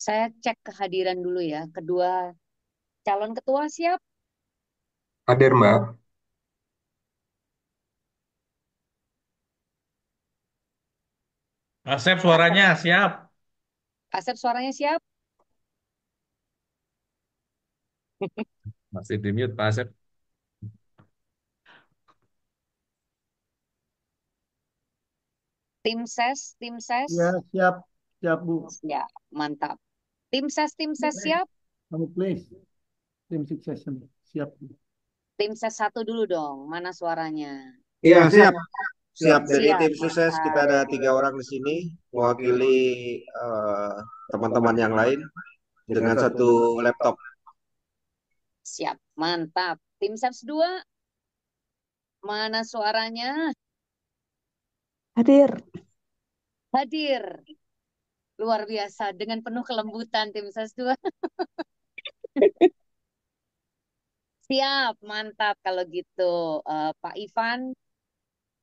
Saya cek kehadiran dulu ya. Kedua calon ketua siap. Hadir, Mbak. Asep Pak Asep, suaranya siap. Pak Asep suaranya siap. Masih di mute Pak Asep. Tim Ya, ses. siap, siap Bu. Siap, mantap. Tim ses siap. Kamu please, tim succession, siap Bu. Tim ses satu dulu dong. Mana suaranya? Iya, Ya, siap. siap. Siap dari Siap, tim sukses. Kita mantap. ada 3 orang di sini mewakili eh, teman-teman yang lain dengan satu laptop. Siap, mantap. Tim ses 2, mana suaranya? Hadir. Hadir. Luar biasa dengan penuh kelembutan tim ses 2. Siap, mantap kalau gitu. Pak Ivan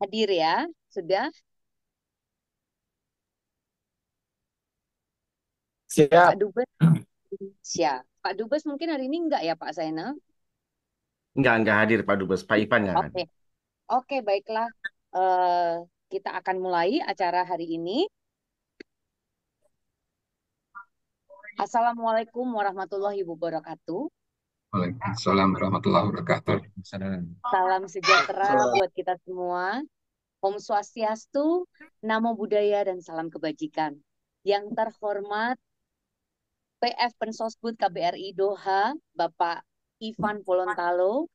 hadir ya, sudah? Pak Siap. Dubes, siap. Pak Dubes mungkin hari ini enggak ya Pak Zainal? Enggak hadir Pak Dubes. Pak Ivan yang Oke, hadir. oke baiklah. Eh, kita akan mulai acara hari ini. Assalamualaikum warahmatullahi wabarakatuh. Waalaikumsalam warahmatullahi wabarakatuh. Salam sejahtera buat kita semua. Om Swastiastu, Namo Buddhaya, dan salam kebajikan. Yang terhormat PF Pensosbud KBRI Doha, Bapak Ivan Polontalo.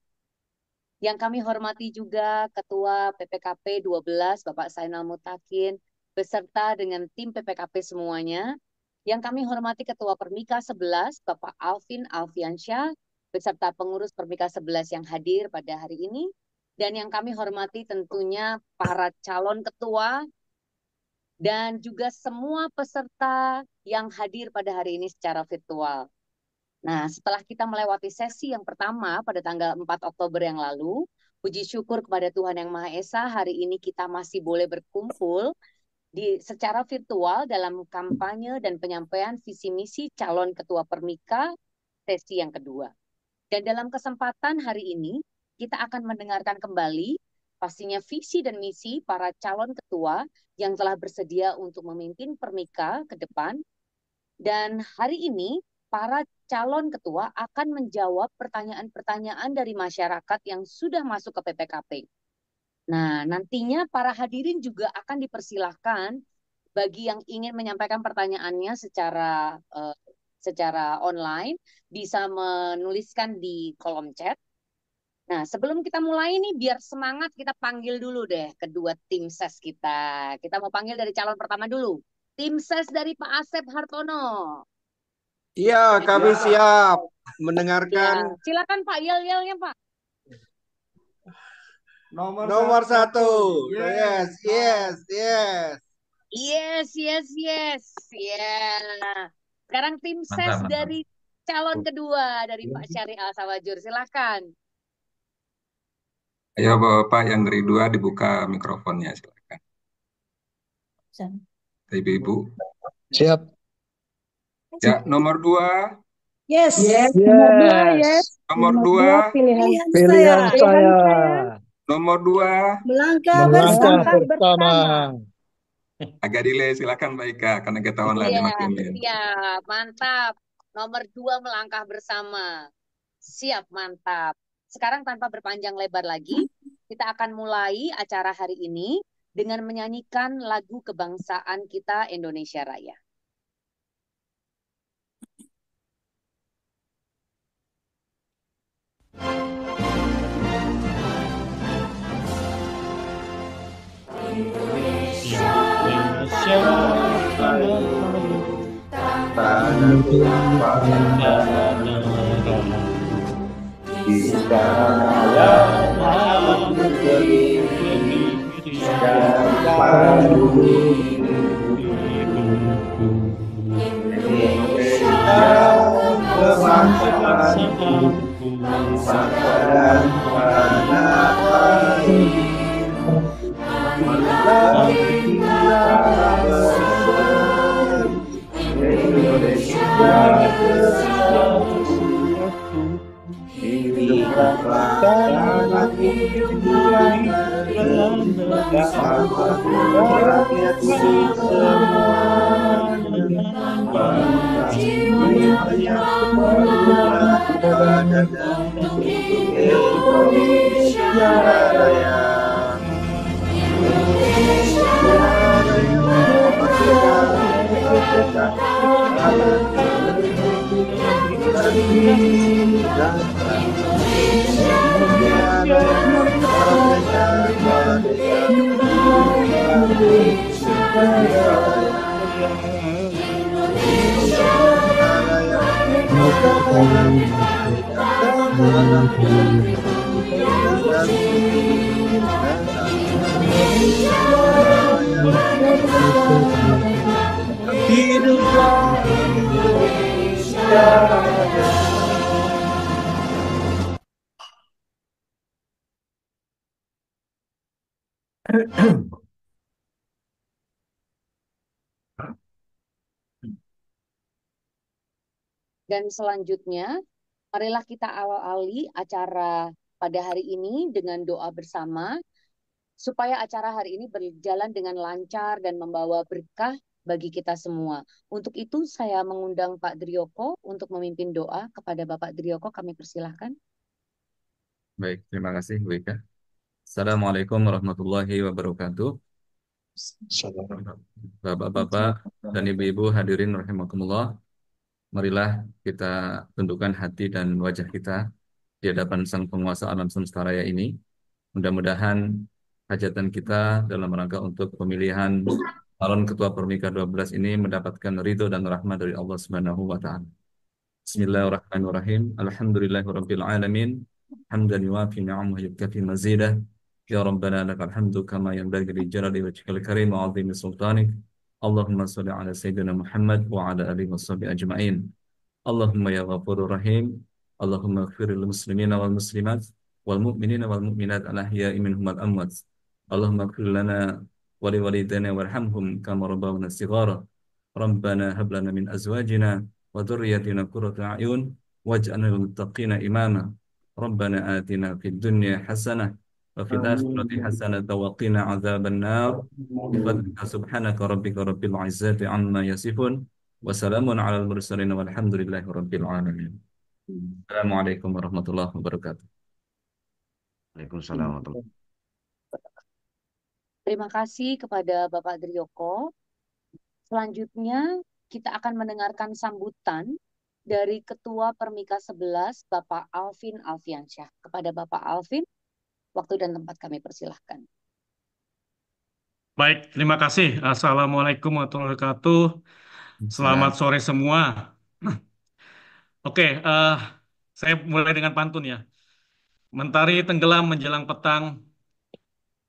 Yang kami hormati juga Ketua PPKP 12, Bapak Zainal Mutakin, beserta dengan tim PPKP semuanya. Yang kami hormati Ketua Permika 11, Bapak Alvin Alfiansyah, beserta pengurus Permika 11 yang hadir pada hari ini. Dan yang kami hormati tentunya para calon ketua dan juga semua peserta yang hadir pada hari ini secara virtual. Nah, setelah kita melewati sesi yang pertama pada tanggal 4 Oktober yang lalu, puji syukur kepada Tuhan Yang Maha Esa, hari ini kita masih boleh berkumpul secara virtual dalam kampanye dan penyampaian visi misi calon ketua Permika sesi yang kedua. Dan dalam kesempatan hari ini, kita akan mendengarkan kembali pastinya visi dan misi para calon ketua yang telah bersedia untuk memimpin Permika ke depan. Dan hari ini, para calon ketua akan menjawab pertanyaan-pertanyaan dari masyarakat yang sudah masuk ke PPKP. Nah, nantinya para hadirin juga akan dipersilahkan bagi yang ingin menyampaikan pertanyaannya secara online, bisa menuliskan di kolom chat. Nah, sebelum kita mulai nih, biar semangat kita panggil dulu deh kedua tim ses kita. Kita mau panggil dari calon pertama dulu. Tim ses dari Pak Asep Hartono. Iya, kami siap Ya, mendengarkan silakan Pak, yel-yelnya Pak. nomor 1. Yes, yes, yes. Yes, yes, yes. Ya. Sekarang tim ses Mantap. dari calon kedua dari Pak Syari Al Sawajur. Silakan. Ayo Bapak yang dari 2 dibuka mikrofonnya, silakan. Ibu-ibu. Siap. Ya, nomor 2. Yes. Yes. Nomor 2, yes. Nomor Nomor 2. 2 pilihan Pilihan saya. saya. Nomor 2. Melangkah Melangkah bersama. bersama. Agak delay, silakan Mbak Ika, karena kita online Iya, makin. siap. Mantap. Nomor 2 melangkah bersama. Siap, mantap. Sekarang tanpa berpanjang lebar lagi, kita akan mulai acara hari ini dengan menyanyikan lagu kebangsaan kita Indonesia Raya. Indonesia Selamat rakyat semuanya, bangsa Indonesia bangga dan Indonesia Raya. Indonesia Raya, merdeka, merdeka, hiduplah Indonesia Raya. Dan selanjutnya, marilah kita awali acara pada hari ini dengan doa bersama, supaya acara hari ini berjalan dengan lancar dan membawa berkah bagi kita semua. Untuk itu, saya mengundang Pak Drioko untuk memimpin doa. Kepada Bapak Drioko, kami persilahkan. Baik, terima kasih Bu Ika. Assalamualaikum warahmatullahi wabarakatuh. Bapak-bapak dan ibu-ibu hadirin rahimakumullah. Marilah kita tundukkan hati dan wajah kita di hadapan Sang Penguasa Alam Semesta Raya ini. Mudah-mudahan hajatan kita dalam rangka untuk pemilihan calon ketua Permika 12 ini mendapatkan ridho dan rahmat dari Allah Subhanahu wa taala. Bismillahirrahmanirrahim. Alhamdulillahirabbil alamin. Hamdan yuwafi ni'amahu yukafi mazidah. Ya Rabbana lakal hamdu kama yanbaghi li jalali wajhikal karim wa 'azimi sultanik. Allahumma shalli ala sayyidina Muhammad wa ala alihi washabihi ajma'in. Allahumma ya ghafurur rahim. Allahumma ighfir lil muslimina wal muslimat wal mu'minina wal mu'minat al ahya'i minhum wal amwat. Allahumma ighfir lana wa li walidayna warhamhum kama rabbawna shighara. Rabbana hab lana min azwajina wa dhurriyyatina qurrata a'yun waj'alna lil muttaqina imama. Rabbana atina fid dunya hasanah wa fil akhirati hasanah wa qina adzaban nar. Bifadlika subhanaka rabbika rabbil izzati amma yasifun. Wassalamun ala al-mursalin walhamdulillahi rabbil alamin. Assalamualaikum warahmatullahi wabarakatuh. Waalaikumsalam warahmatullahi Terima kasih kepada Bapak Drioko. Selanjutnya, kita akan mendengarkan sambutan dari Ketua Permika 11, Bapak Alvin Alfiansyah. Kepada Bapak Alvin, waktu dan tempat kami persilahkan. Baik, terima kasih. Assalamualaikum warahmatullahi wabarakatuh. Selamat sore semua. Oke, saya mulai dengan pantun ya. Mentari tenggelam menjelang petang,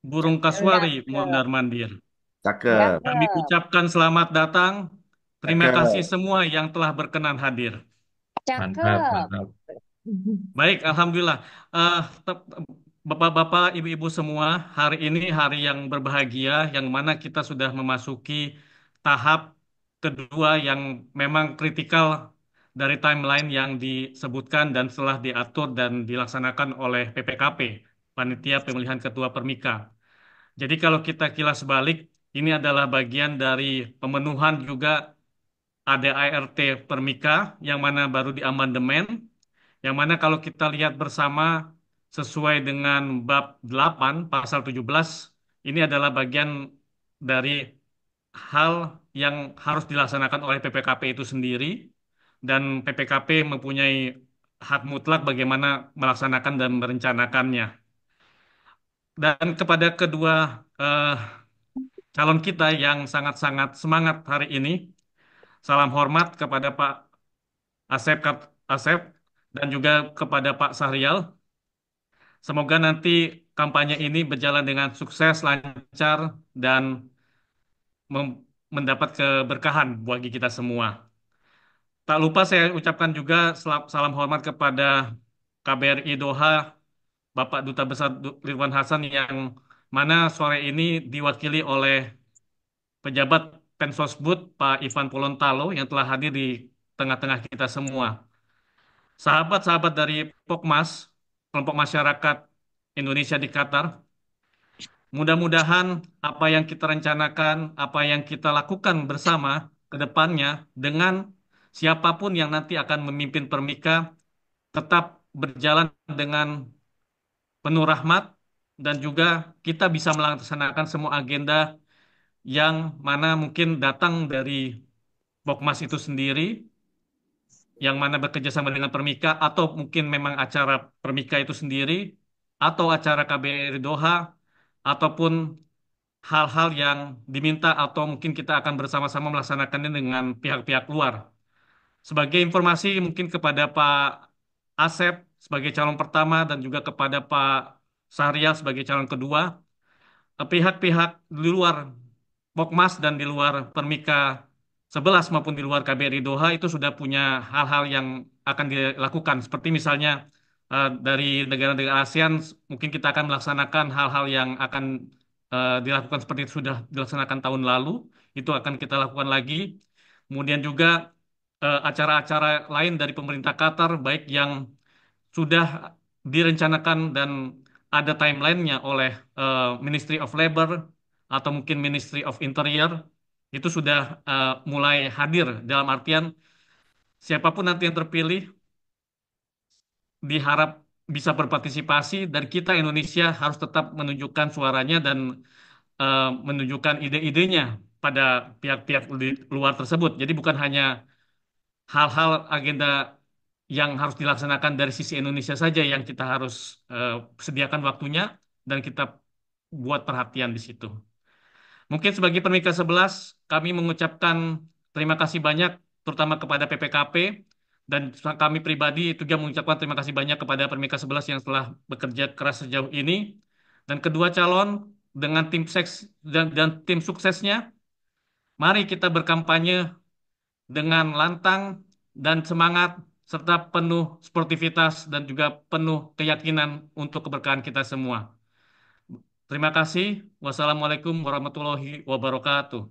burung kasuari mondar-mandir. Cakep. Kami ucapkan selamat datang. Terima Cakep. kasih semua yang telah berkenan hadir. Mantap, Cakep. mantap. Baik, alhamdulillah. Bapak-bapak, ibu-ibu semua, hari ini hari yang berbahagia, yang mana kita sudah memasuki tahap kedua yang memang kritikal dari timeline yang disebutkan dan telah diatur dan dilaksanakan oleh PPKP, Panitia Pemilihan Ketua Permika. Jadi kalau kita kilas balik, ini adalah bagian dari pemenuhan juga ADART Permika, yang mana baru diamandemen, yang mana kalau kita lihat bersama sesuai dengan bab 8 pasal 17, ini adalah bagian dari hal yang harus dilaksanakan oleh PPKP itu sendiri, dan PPKP mempunyai hak mutlak bagaimana melaksanakan dan merencanakannya. Dan kepada kedua calon kita yang sangat-sangat semangat hari ini, salam hormat kepada Pak Asep dan juga kepada Pak Sahrial. Semoga nanti kampanye ini berjalan dengan sukses, lancar, dan mendapat keberkahan bagi kita semua. Tak lupa saya ucapkan juga salam hormat kepada KBRI Doha, Bapak Duta Besar Ridwan Hasan, yang mana sore ini diwakili oleh pejabat Pensosbud Pak Ivan Polontalo yang telah hadir di tengah-tengah kita semua. Sahabat-sahabat dari Pokmas, kelompok masyarakat Indonesia di Qatar, Mudah-mudahan apa yang kita rencanakan, apa yang kita lakukan bersama ke depannya dengan siapapun yang nanti akan memimpin Permika tetap berjalan dengan penuh rahmat dan juga kita bisa melaksanakan semua agenda yang mana mungkin datang dari Pokmas itu sendiri, yang mana bekerja sama dengan Permika atau mungkin memang acara Permika itu sendiri atau acara KBRI Doha ataupun hal-hal yang diminta atau mungkin kita akan bersama-sama melaksanakannya dengan pihak-pihak luar. Sebagai informasi mungkin kepada Pak Asep sebagai calon pertama dan juga kepada Pak Syahrial sebagai calon kedua, pihak-pihak di luar Pokmas dan di luar Permika 11 maupun di luar KBRI Doha itu sudah punya hal-hal yang akan dilakukan. Seperti misalnya dari negara-negara ASEAN mungkin kita akan melaksanakan hal-hal yang akan dilakukan seperti itu sudah dilaksanakan tahun lalu. Itu akan kita lakukan lagi. Kemudian juga acara-acara lain dari pemerintah Qatar baik yang sudah direncanakan dan ada timelinenya oleh Ministry of Labor atau mungkin Ministry of Interior itu sudah mulai hadir dalam artian siapapun nanti yang terpilih diharap bisa berpartisipasi dan kita Indonesia harus tetap menunjukkan suaranya dan menunjukkan ide-idenya pada pihak-pihak di luar tersebut. Jadi bukan hanya hal-hal agenda yang harus dilaksanakan dari sisi Indonesia saja yang kita harus eh, sediakan waktunya dan kita buat perhatian di situ. Mungkin sebagai Permika 11, kami mengucapkan terima kasih banyak terutama kepada PPKP dan kami pribadi juga mengucapkan terima kasih banyak kepada Permika 11 yang telah bekerja keras sejauh ini. Dan kedua calon dengan tim seks dan tim suksesnya, mari kita berkampanye dengan lantang dan semangat serta penuh sportivitas dan juga penuh keyakinan untuk keberkahan kita semua. Terima kasih. Wassalamualaikum warahmatullahi wabarakatuh.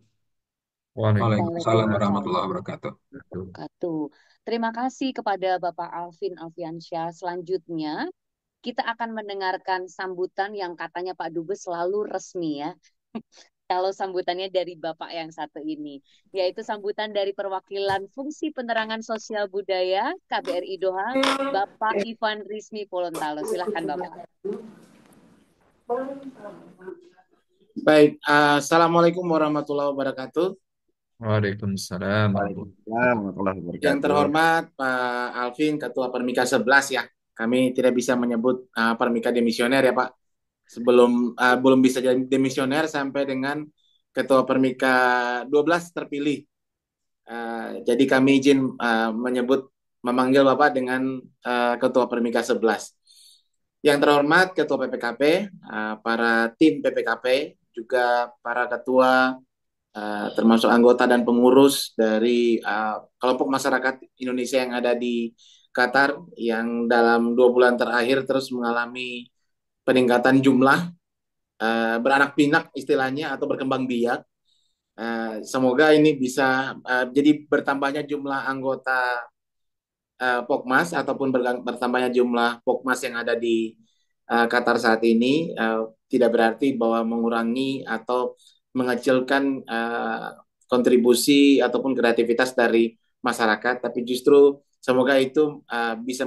Waalaikumsalam Waalaikumsalam warahmatullahi wabarakatuh. wabarakatuh. Terima kasih kepada Bapak Alvin Alfiansyah. Selanjutnya, kita akan mendengarkan sambutan yang katanya Pak Dubes selalu resmi ya. Kalau sambutannya dari Bapak yang satu ini, yaitu sambutan dari perwakilan Fungsi Penerangan Sosial Budaya KBRI Doha, Bapak Ivan Rizmi Polontalo. Silahkan Bapak. Baik, Assalamualaikum warahmatullahi wabarakatuh. Waalaikumsalam warahmatullahi Warahmatullahi Yang wabarakatuh. terhormat Pak Alvin, Ketua Permika 11 ya. Kami tidak bisa menyebut Permika demisioner ya Pak. Belum bisa jadi demisioner sampai dengan Ketua Permika 12 terpilih. Jadi kami izin memanggil Bapak dengan Ketua Permika 11. Yang terhormat Ketua PPKP, para tim PPKP, juga para ketua, termasuk anggota dan pengurus dari kelompok masyarakat Indonesia yang ada di Qatar, yang dalam 2 bulan terakhir terus mengalami peningkatan jumlah, beranak pinak istilahnya atau berkembang biak. Semoga ini bisa jadi bertambahnya jumlah anggota Pokmas ataupun bertambahnya jumlah Pokmas yang ada di Qatar saat ini tidak berarti bahwa mengurangi atau mengecilkan kontribusi ataupun kreativitas dari masyarakat, tapi justru semoga itu bisa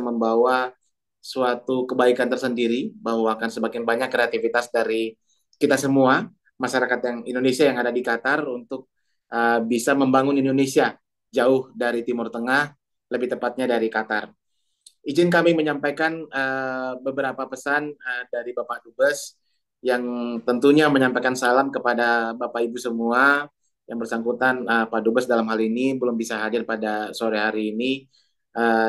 membawa suatu kebaikan tersendiri, bahwa akan semakin banyak kreativitas dari kita semua masyarakat yang Indonesia yang ada di Qatar untuk bisa membangun Indonesia jauh dari Timur Tengah, lebih tepatnya dari Qatar. Izin kami menyampaikan beberapa pesan dari Bapak Dubes yang tentunya menyampaikan salam kepada Bapak Ibu semua. Yang bersangkutan Pak Dubes dalam hal ini belum bisa hadir pada sore hari ini,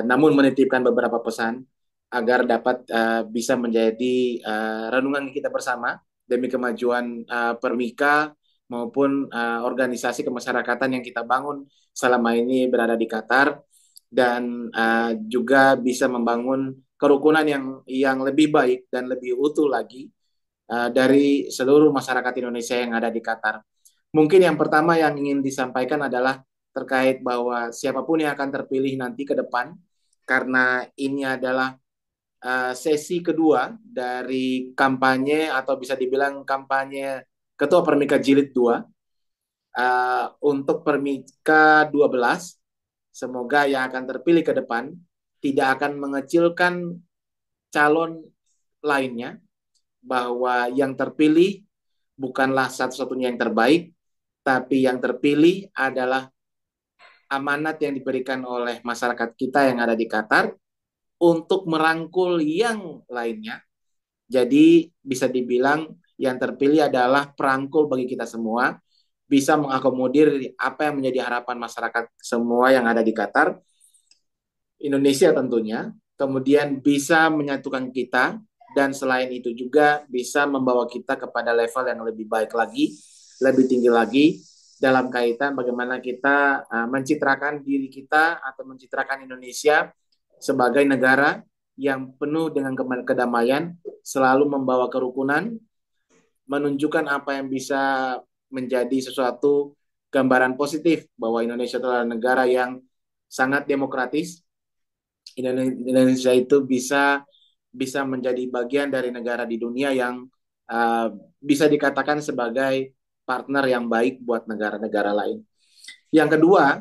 namun menitipkan beberapa pesan agar dapat bisa menjadi renungan kita bersama demi kemajuan Permika maupun organisasi kemasyarakatan yang kita bangun selama ini berada di Qatar, dan juga bisa membangun kerukunan yang lebih baik dan lebih utuh lagi dari seluruh masyarakat Indonesia yang ada di Qatar. Mungkin yang pertama yang ingin disampaikan adalah terkait bahwa siapapun yang akan terpilih nanti ke depan, karena ini adalah sesi kedua dari kampanye atau bisa dibilang kampanye Ketua Permika Jilid 2 untuk Permika 12. Semoga yang akan terpilih ke depan tidak akan mengecilkan calon lainnya, bahwa yang terpilih bukanlah satu-satunya yang terbaik, tapi yang terpilih adalah amanat yang diberikan oleh masyarakat kita yang ada di Qatar untuk merangkul yang lainnya. Jadi bisa dibilang yang terpilih adalah perangkul bagi kita semua, bisa mengakomodir apa yang menjadi harapan masyarakat semua yang ada di Qatar, Indonesia tentunya, kemudian bisa menyatukan kita, dan selain itu juga bisa membawa kita kepada level yang lebih baik lagi, lebih tinggi lagi, dalam kaitan bagaimana kita mencitrakan diri kita atau mencitrakan Indonesia sebagai negara yang penuh dengan kedamaian, selalu membawa kerukunan, menunjukkan apa yang bisa menjadi sesuatu gambaran positif bahwa Indonesia adalah negara yang sangat demokratis. Indonesia itu bisa menjadi bagian dari negara di dunia yang bisa dikatakan sebagai partner yang baik buat negara-negara lain. Yang kedua,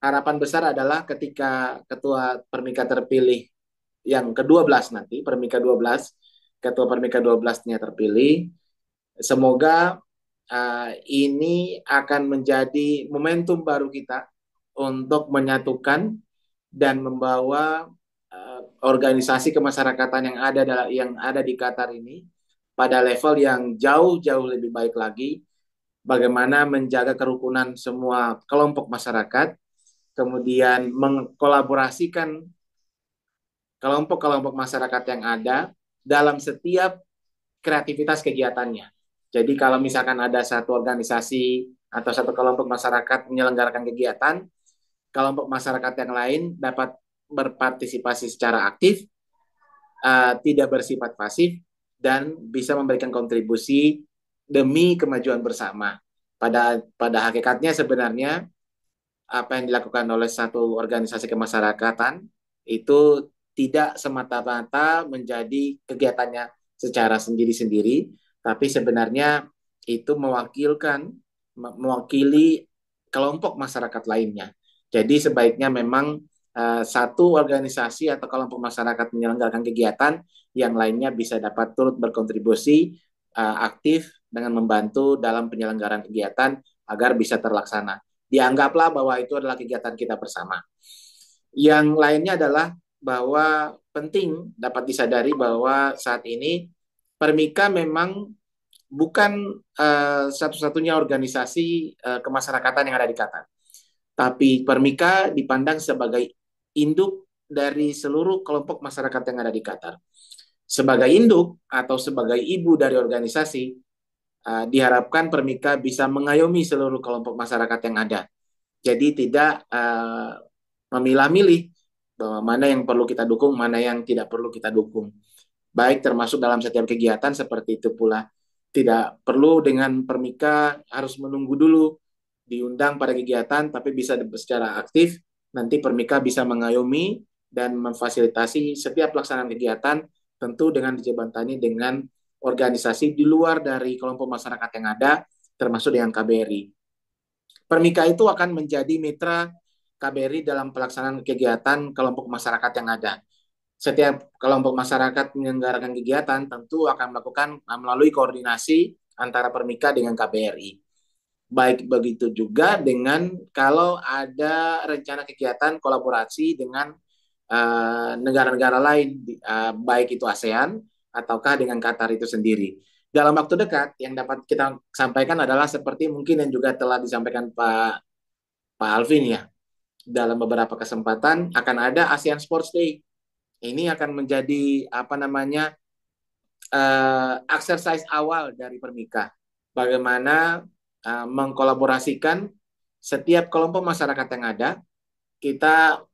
harapan besar adalah ketika Ketua Permika terpilih yang ke-12 nanti, Permika 12, Ketua Permika 12-nya terpilih, semoga ini akan menjadi momentum baru kita untuk menyatukan dan membawa organisasi kemasyarakatan yang ada di Qatar ini pada level yang jauh-jauh lebih baik lagi. Bagaimana menjaga kerukunan semua kelompok masyarakat, kemudian mengkolaborasikan kelompok-kelompok masyarakat yang ada dalam setiap kreativitas kegiatannya. Jadi kalau misalkan ada satu organisasi atau satu kelompok masyarakat menyelenggarakan kegiatan, kelompok masyarakat yang lain dapat berpartisipasi secara aktif, tidak bersifat pasif, dan bisa memberikan kontribusi demi kemajuan bersama. Pada hakikatnya sebenarnya apa yang dilakukan oleh satu organisasi kemasyarakatan itu tidak semata-mata menjadi kegiatannya secara sendiri-sendiri, tapi sebenarnya itu mewakili kelompok masyarakat lainnya. Jadi sebaiknya memang satu organisasi atau kelompok masyarakat menyelenggarakan kegiatan, yang lainnya bisa dapat turut berkontribusi aktif dengan membantu dalam penyelenggaraan kegiatan agar bisa terlaksana. Dianggaplah bahwa itu adalah kegiatan kita bersama. Yang lainnya adalah bahwa penting dapat disadari bahwa saat ini Permika memang bukan satu-satunya organisasi kemasyarakatan yang ada di Qatar. Tapi Permika dipandang sebagai induk dari seluruh kelompok masyarakat yang ada di Qatar. Sebagai induk atau sebagai ibu dari organisasi, diharapkan Permika bisa mengayomi seluruh kelompok masyarakat yang ada. Jadi tidak memilah-milih bahwa mana yang perlu kita dukung, mana yang tidak perlu kita dukung. Baik termasuk dalam setiap kegiatan seperti itu pula. Tidak perlu dengan Permika harus menunggu dulu diundang pada kegiatan, tapi bisa secara aktif. Nanti Permika bisa mengayomi dan memfasilitasi setiap pelaksanaan kegiatan, tentu dengan dijembatani dengan organisasi di luar dari kelompok masyarakat yang ada, termasuk dengan KBRI. Permika itu akan menjadi mitra KBRI dalam pelaksanaan kegiatan kelompok masyarakat yang ada. Setiap kelompok masyarakat menyelenggarakan kegiatan tentu akan melakukan melalui koordinasi antara Permika dengan KBRI. Baik begitu juga dengan kalau ada rencana kegiatan kolaborasi dengan negara-negara lain, baik itu ASEAN ataukah dengan Qatar itu sendiri. Dalam waktu dekat yang dapat kita sampaikan adalah seperti mungkin yang juga telah disampaikan Pak Alvin ya. Dalam beberapa kesempatan akan ada ASEAN Sports Day. Ini akan menjadi exercise awal dari Permika. Bagaimana mengkolaborasikan setiap kelompok masyarakat yang ada, kita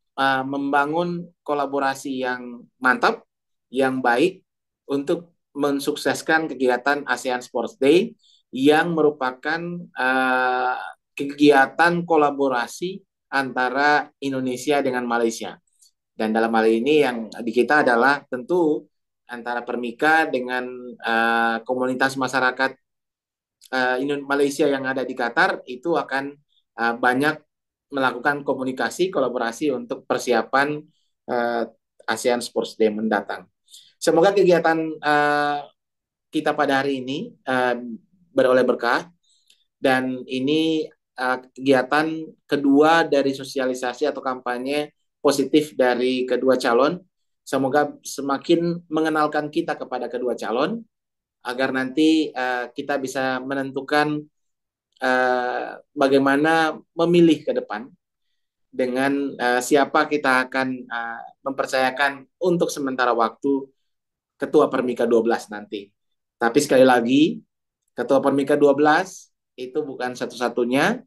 membangun kolaborasi yang mantap, yang baik untuk mensukseskan kegiatan ASEAN Sports Day yang merupakan kegiatan kolaborasi antara Indonesia dengan Malaysia. Dan dalam hal ini yang di kita adalah tentu antara Permika dengan komunitas masyarakat Malaysia yang ada di Qatar itu akan banyak melakukan komunikasi kolaborasi untuk persiapan uh, ASEAN Sports Day mendatang. Semoga kegiatan kita pada hari ini beroleh berkah dan ini kegiatan kedua dari sosialisasi atau kampanye positif dari kedua calon. Semoga semakin mengenalkan kita kepada kedua calon agar nanti kita bisa menentukan bagaimana memilih ke depan dengan siapa kita akan mempercayakan untuk sementara waktu Ketua Permika 12 nanti. Tapi sekali lagi, Ketua Permika 12 itu bukan satu-satunya,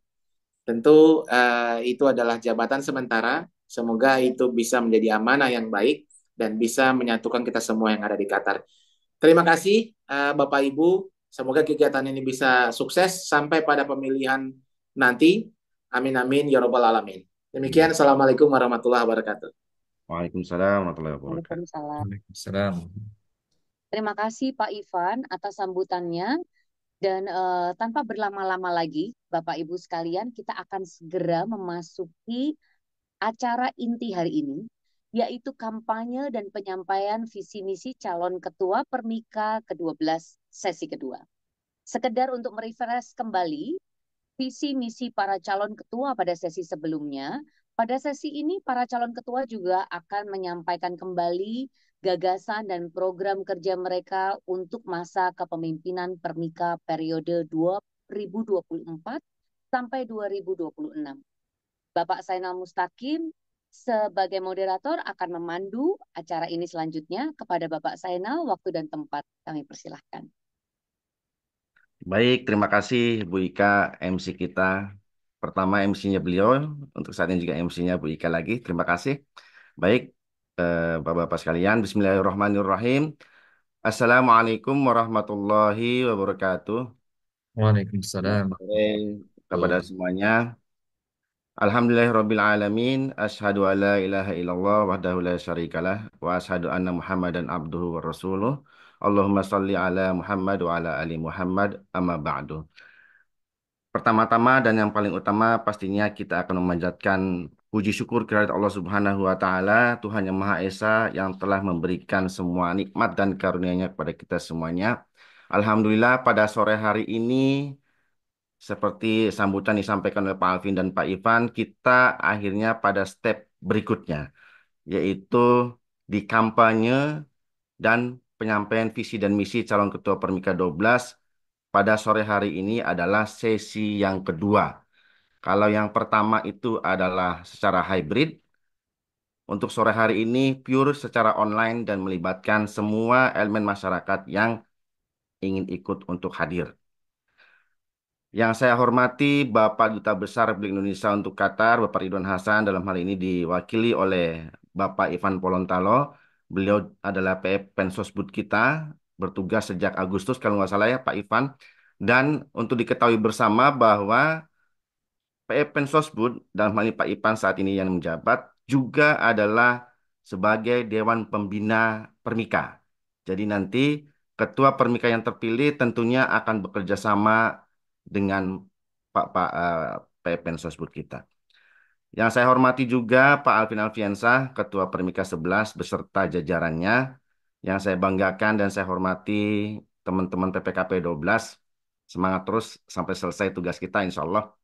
tentu itu adalah jabatan sementara. Semoga itu bisa menjadi amanah yang baik dan bisa menyatukan kita semua yang ada di Qatar. Terima kasih Bapak Ibu. Semoga kegiatan ini bisa sukses sampai pada pemilihan nanti. Amin amin ya robbal alamin. Demikian, assalamualaikum warahmatullahi wabarakatuh. Waalaikumsalam warahmatullahi wabarakatuh. Waalaikumsalam. Waalaikumsalam. Terima kasih Pak Ivan atas sambutannya. Dan tanpa berlama-lama lagi, Bapak Ibu sekalian, kita akan segera memasuki acara inti hari ini, yaitu kampanye dan penyampaian visi misi calon ketua Permika ke-12 sesi kedua. Sekedar untuk merefresh kembali visi misi para calon ketua pada sesi sebelumnya, pada sesi ini para calon ketua juga akan menyampaikan kembali gagasan dan program kerja mereka untuk masa kepemimpinan Permika periode 2024 sampai 2026. Bapak Zainal Mustaqim sebagai moderator akan memandu acara ini selanjutnya. Kepada Bapak Zainal, waktu dan tempat kami persilahkan. Baik, terima kasih Bu Ika, MC kita. Pertama MC-nya beliau, untuk saat ini juga MC-nya Bu Ika lagi. Terima kasih. Baik, Bapak-Bapak sekalian, Bismillahirrahmanirrahim. Assalamualaikum warahmatullahi wabarakatuh. Waalaikumsalam. Kepada semuanya. Alhamdulillahirabbil alamin, asyhadu alla ilaha illallah wahdahu la syarikalah wa asyhadu anna Muhammadan abduhu wa rasuluh. Allahumma shalli ala Muhammad wa ala ali Muhammad amma ba'du. Pertama-tama dan yang paling utama pastinya kita akan memanjatkan puji syukur kepada Allah Subhanahu wa taala, Tuhan yang Maha Esa yang telah memberikan semua nikmat dan karunia-Nya kepada kita semuanya. Alhamdulillah pada sore hari ini seperti sambutan disampaikan oleh Pak Alvin dan Pak Ivan, kita akhirnya pada step berikutnya, yaitu di kampanye dan penyampaian visi dan misi calon ketua Permika 12 pada sore hari ini adalah sesi yang kedua. Kalau yang pertama itu adalah secara hybrid, untuk sore hari ini pure secara online dan melibatkan semua elemen masyarakat yang ingin ikut untuk hadir. Yang saya hormati Bapak Duta Besar Republik Indonesia untuk Qatar, Bapak Ridwan Hasan, dalam hal ini diwakili oleh Bapak Ivan Polontalo. Beliau adalah PE Pensosbud kita, bertugas sejak Agustus kalau nggak salah ya Pak Ivan. Dan untuk diketahui bersama bahwa PE Pensosbud, dalam hal ini Pak Ivan saat ini yang menjabat, juga adalah sebagai Dewan Pembina Permika. Jadi nanti Ketua Permika yang terpilih tentunya akan bekerja sama dengan Pak PE Pensosbud kita. Yang saya hormati juga Pak Alvin Alfiansah, Ketua Permika 11 beserta jajarannya. Yang saya banggakan dan saya hormati teman-teman PPKP 12. Semangat terus sampai selesai tugas kita insya Allah.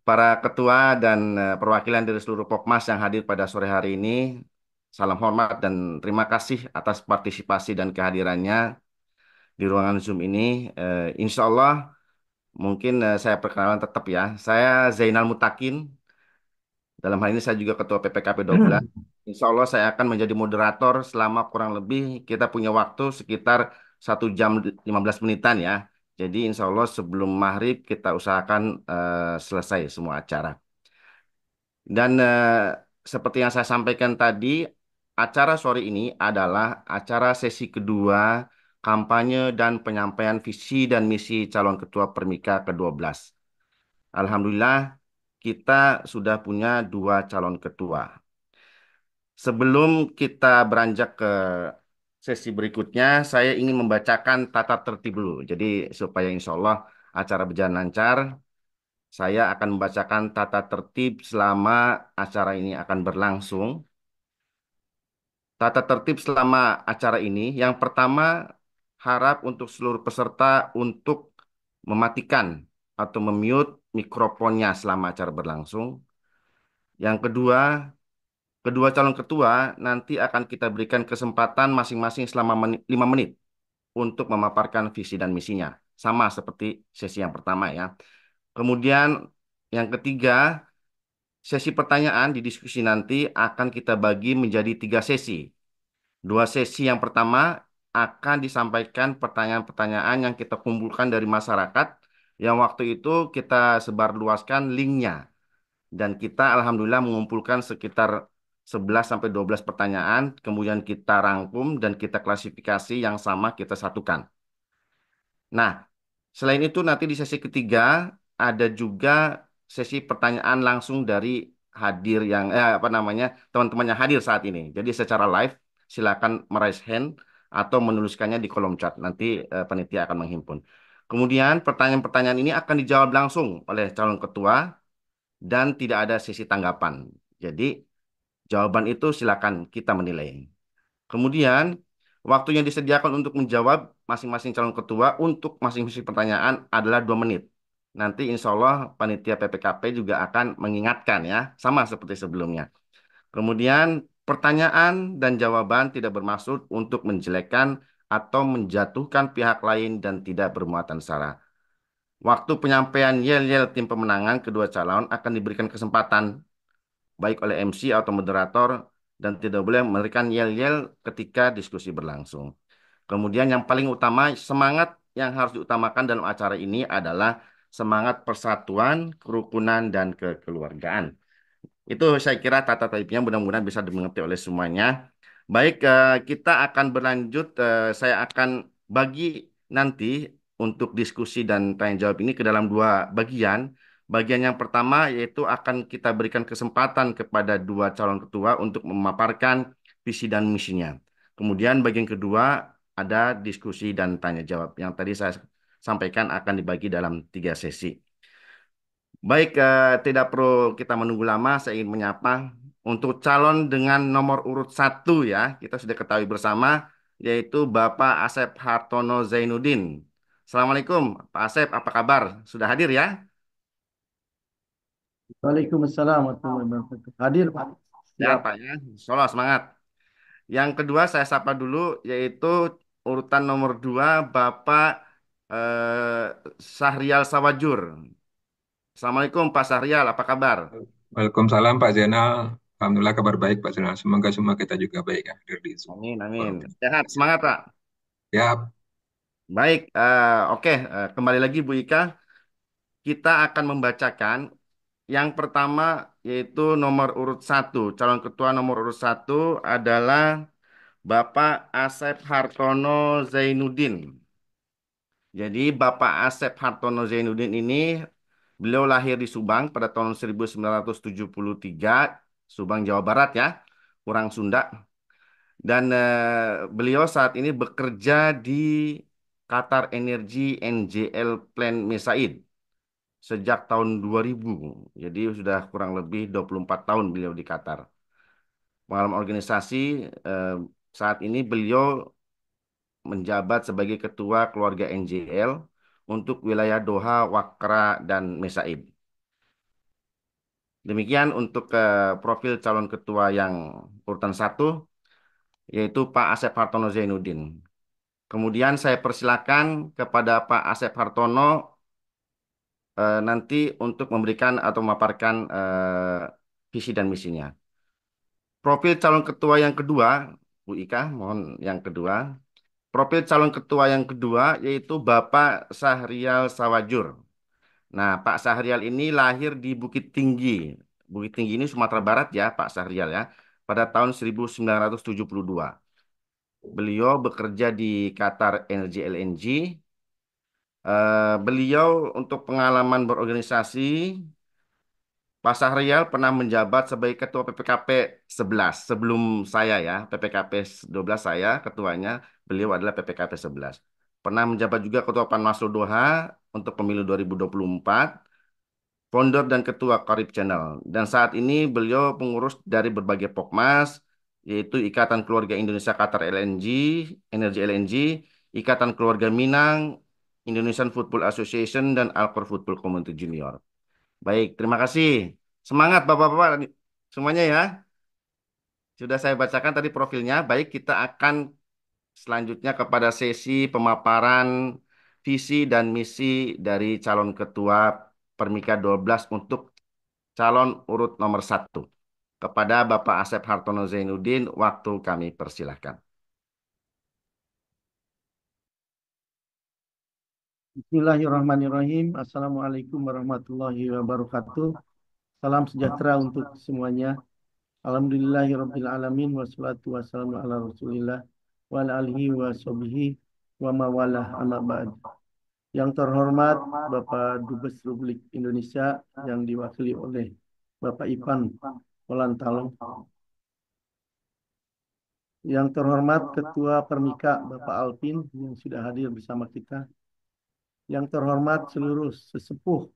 Para ketua dan perwakilan dari seluruh Pokmas yang hadir pada sore hari ini, salam hormat dan terima kasih atas partisipasi dan kehadirannya di ruangan Zoom ini. Insya Allah mungkin saya perkenalan tetap ya. Saya Zainal Mutakin. Dalam hal ini saya juga Ketua PPKP 12. Insya Allah saya akan menjadi moderator selama kurang lebih kita punya waktu sekitar 1 jam 15 menitan ya. Jadi insya Allah sebelum maghrib kita usahakan selesai semua acara. Dan seperti yang saya sampaikan tadi, acara sore ini adalah acara sesi kedua kampanye dan penyampaian visi dan misi calon ketua Permika ke-12. Alhamdulillah kita sudah punya 2 calon ketua. Sebelum kita beranjak ke sesi berikutnya, saya ingin membacakan tata tertib dulu. Jadi supaya insya Allah acara berjalan lancar, saya akan membacakan tata tertib selama acara ini akan berlangsung. Tata tertib selama acara ini, yang pertama harap untuk seluruh peserta untuk mematikan atau memute mikrofonnya selama acara berlangsung. Yang kedua, kedua calon ketua nanti akan kita berikan kesempatan masing-masing selama 5 menit untuk memaparkan visi dan misinya. Sama seperti sesi yang pertama ya. Kemudian yang ketiga, sesi pertanyaan di diskusi nanti akan kita bagi menjadi 3 sesi. 2 sesi yang pertama akan disampaikan pertanyaan-pertanyaan yang kita kumpulkan dari masyarakat yang waktu itu kita sebarluaskan linknya. Dan kita alhamdulillah mengumpulkan sekitar 11 sampai 12 pertanyaan, kemudian kita rangkum dan kita klasifikasi yang sama kita satukan. Nah, selain itu nanti di sesi ketiga ada juga sesi pertanyaan langsung dari hadir yang apa namanya teman-teman yang hadir saat ini. Jadi secara live silakan meraise hand atau menuliskannya di kolom chat. Nanti panitia akan menghimpun. Kemudian pertanyaan-pertanyaan ini akan dijawab langsung oleh calon ketua dan tidak ada sesi tanggapan. Jadi jawaban itu silakan kita menilai. Kemudian, waktu yang disediakan untuk menjawab masing-masing calon ketua untuk masing-masing pertanyaan adalah 2 menit. Nanti insya Allah panitia PPKP juga akan mengingatkan ya, sama seperti sebelumnya. Kemudian, pertanyaan dan jawaban tidak bermaksud untuk menjelekkan atau menjatuhkan pihak lain dan tidak bermuatan sara. Waktu penyampaian yel-yel tim pemenangan kedua calon akan diberikan kesempatan baik oleh MC atau moderator dan tidak boleh memberikan yel-yel ketika diskusi berlangsung. Kemudian yang paling utama, semangat yang harus diutamakan dalam acara ini adalah semangat persatuan, kerukunan, dan kekeluargaan. Itu saya kira tata tertibnya mudah-mudahan bisa dimengerti oleh semuanya. Baik, kita akan berlanjut. Saya akan bagi nanti untuk diskusi dan tanya jawab ini ke dalam 2 bagian. Bagian yang pertama yaitu akan kita berikan kesempatan kepada 2 calon ketua untuk memaparkan visi dan misinya. Kemudian bagian kedua ada diskusi dan tanya jawab yang tadi saya sampaikan akan dibagi dalam 3 sesi. Baik, tidak perlu kita menunggu lama. Saya ingin menyapa untuk calon dengan nomor urut 1 ya. Kita sudah ketahui bersama, yaitu Bapak Asep Hartono Zainuddin. Assalamualaikum, Pak Asep. Apa kabar? Sudah hadir ya? Waalaikumsalam warahmatullahi wabarakatuh. Hadir, Pak. Ya, Siap. Pak ya. Insyaallah semangat. Yang kedua saya sapa dulu, yaitu urutan nomor 2, Bapak eh, Syahrial Sawajur. Assalamualaikum, Pak Syahrial. Apa kabar? Waalaikumsalam Pak Zainal. Alhamdulillah kabar baik Pak Zainal. Semoga semua kita juga baik ya hadir di Amin, amin. forum ini. Sehat, semangat, Pak. Ya, Baik, oke. Kembali lagi Bu Ika, kita akan membacakan yang pertama yaitu nomor urut 1. Calon ketua nomor urut 1 adalah Bapak Asep Hartono Zainuddin. Jadi Bapak Asep Hartono Zainuddin ini beliau lahir di Subang pada tahun 1973, Subang, Jawa Barat ya, orang Sunda. Dan beliau saat ini bekerja di Qatar Energy NGL Plant Mesaid sejak tahun 2000. Jadi sudah kurang lebih 24 tahun beliau di Qatar. Pengalaman organisasi, eh, saat ini beliau menjabat sebagai Ketua Keluarga NGL untuk wilayah Doha, Wakra, dan Mesaid. Demikian untuk profil calon ketua yang urutan 1, yaitu Pak Asep Hartono Zainuddin. Kemudian saya persilakan kepada Pak Asep Hartono nanti untuk memberikan atau memaparkan visi dan misinya. Profil calon ketua yang kedua, Bu Ika, mohon yang kedua. Profil calon ketua yang kedua yaitu Bapak Syahrial Sawajur. Nah, Pak Syahrial ini lahir di Bukit Tinggi. Bukit Tinggi ini Sumatera Barat ya, Pak Syahrial ya, pada tahun 1972. Beliau bekerja di Qatar Energy LNG. Beliau untuk pengalaman berorganisasi Pak Syahrial pernah menjabat sebagai Ketua PPKP 11 sebelum saya ya. PPKP 12 saya ketuanya, beliau adalah PPKP 11. Pernah menjabat juga Ketua Panwaslu Doha untuk pemilu 2024, founder dan ketua Karib Channel. Dan saat ini beliau pengurus dari berbagai Pokmas, yaitu Ikatan Keluarga Indonesia Qatar LNG, Energi LNG, Ikatan Keluarga Minang, Indonesian Football Association, dan Alkor Football Community Junior. Baik, terima kasih. Semangat Bapak-Bapak semuanya ya. Sudah saya bacakan tadi profilnya. Baik, kita akan selanjutnya kepada sesi pemaparan visi dan misi dari calon ketua Permika 12 untuk calon urut nomor 1. Kepada Bapak Asep Hartono Zainuddin, waktu kami persilahkan. Bismillahirrahmanirrahim. Assalamualaikum warahmatullahi wabarakatuh. Salam sejahtera untuk semuanya. Alhamdulillahirabbil alamin wassalatu wassalamu ala Rasulillah wa ala alihi wa sahbihi wa mawalah amma ba'd. Yang terhormat Bapak Dubes Republik Indonesia yang diwakili oleh Bapak Ipan Polantalong. Yang terhormat Ketua Permika Bapak Alvin yang sudah hadir bersama kita. Yang terhormat seluruh sesepuh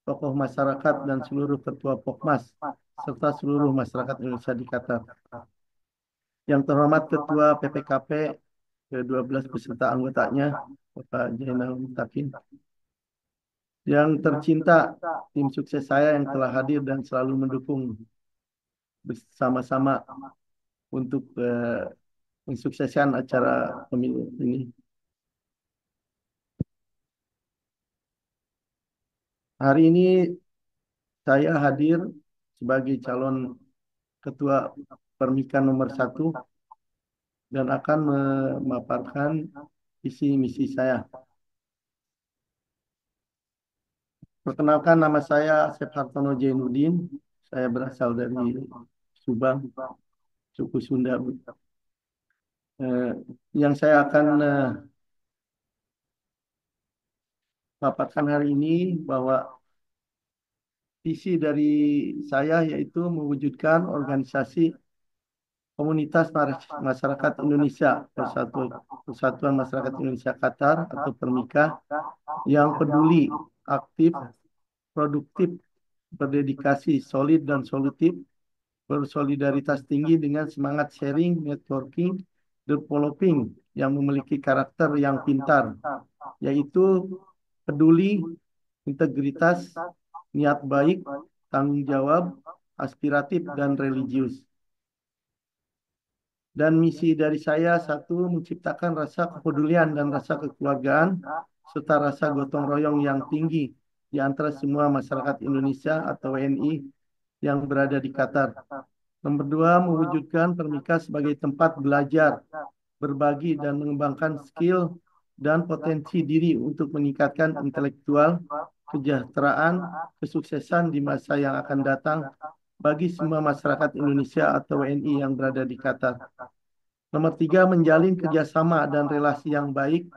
tokoh masyarakat dan seluruh ketua Pokmas serta seluruh masyarakat Indonesia di Qatar. Yang terhormat Ketua PPKP ke-12 beserta anggotanya Bapak Jainal Mutakin. Yang tercinta tim sukses saya yang telah hadir dan selalu mendukung bersama-sama untuk mensukseskan acara pemilu ini. Hari ini saya hadir sebagai calon ketua Permika nomor 1 dan akan memaparkan visi misi saya. Perkenalkan, nama saya Asep Hartono Zainuddin. Saya berasal dari Subang, suku Sunda. Yang saya akan paparkan hari ini bahwa visi dari saya yaitu mewujudkan organisasi Komunitas Masyarakat Indonesia, Persatuan Masyarakat Indonesia Qatar atau Permika, yang peduli, aktif, produktif, berdedikasi, solid dan solutif, bersolidaritas tinggi dengan semangat sharing, networking, developing yang memiliki karakter yang pintar, yaitu peduli, integritas, niat baik, tanggung jawab, aspiratif, dan religius. Dan misi dari saya, 1, menciptakan rasa kepedulian dan rasa kekeluargaan, serta rasa gotong royong yang tinggi di antara semua masyarakat Indonesia atau WNI yang berada di Qatar. Nomor 2, mewujudkan Permika sebagai tempat belajar, berbagi, dan mengembangkan skill dan potensi diri untuk meningkatkan intelektual, kesejahteraan, kesuksesan di masa yang akan datang bagi semua masyarakat Indonesia atau WNI yang berada di Qatar. Nomor 3, menjalin kerjasama dan relasi yang baik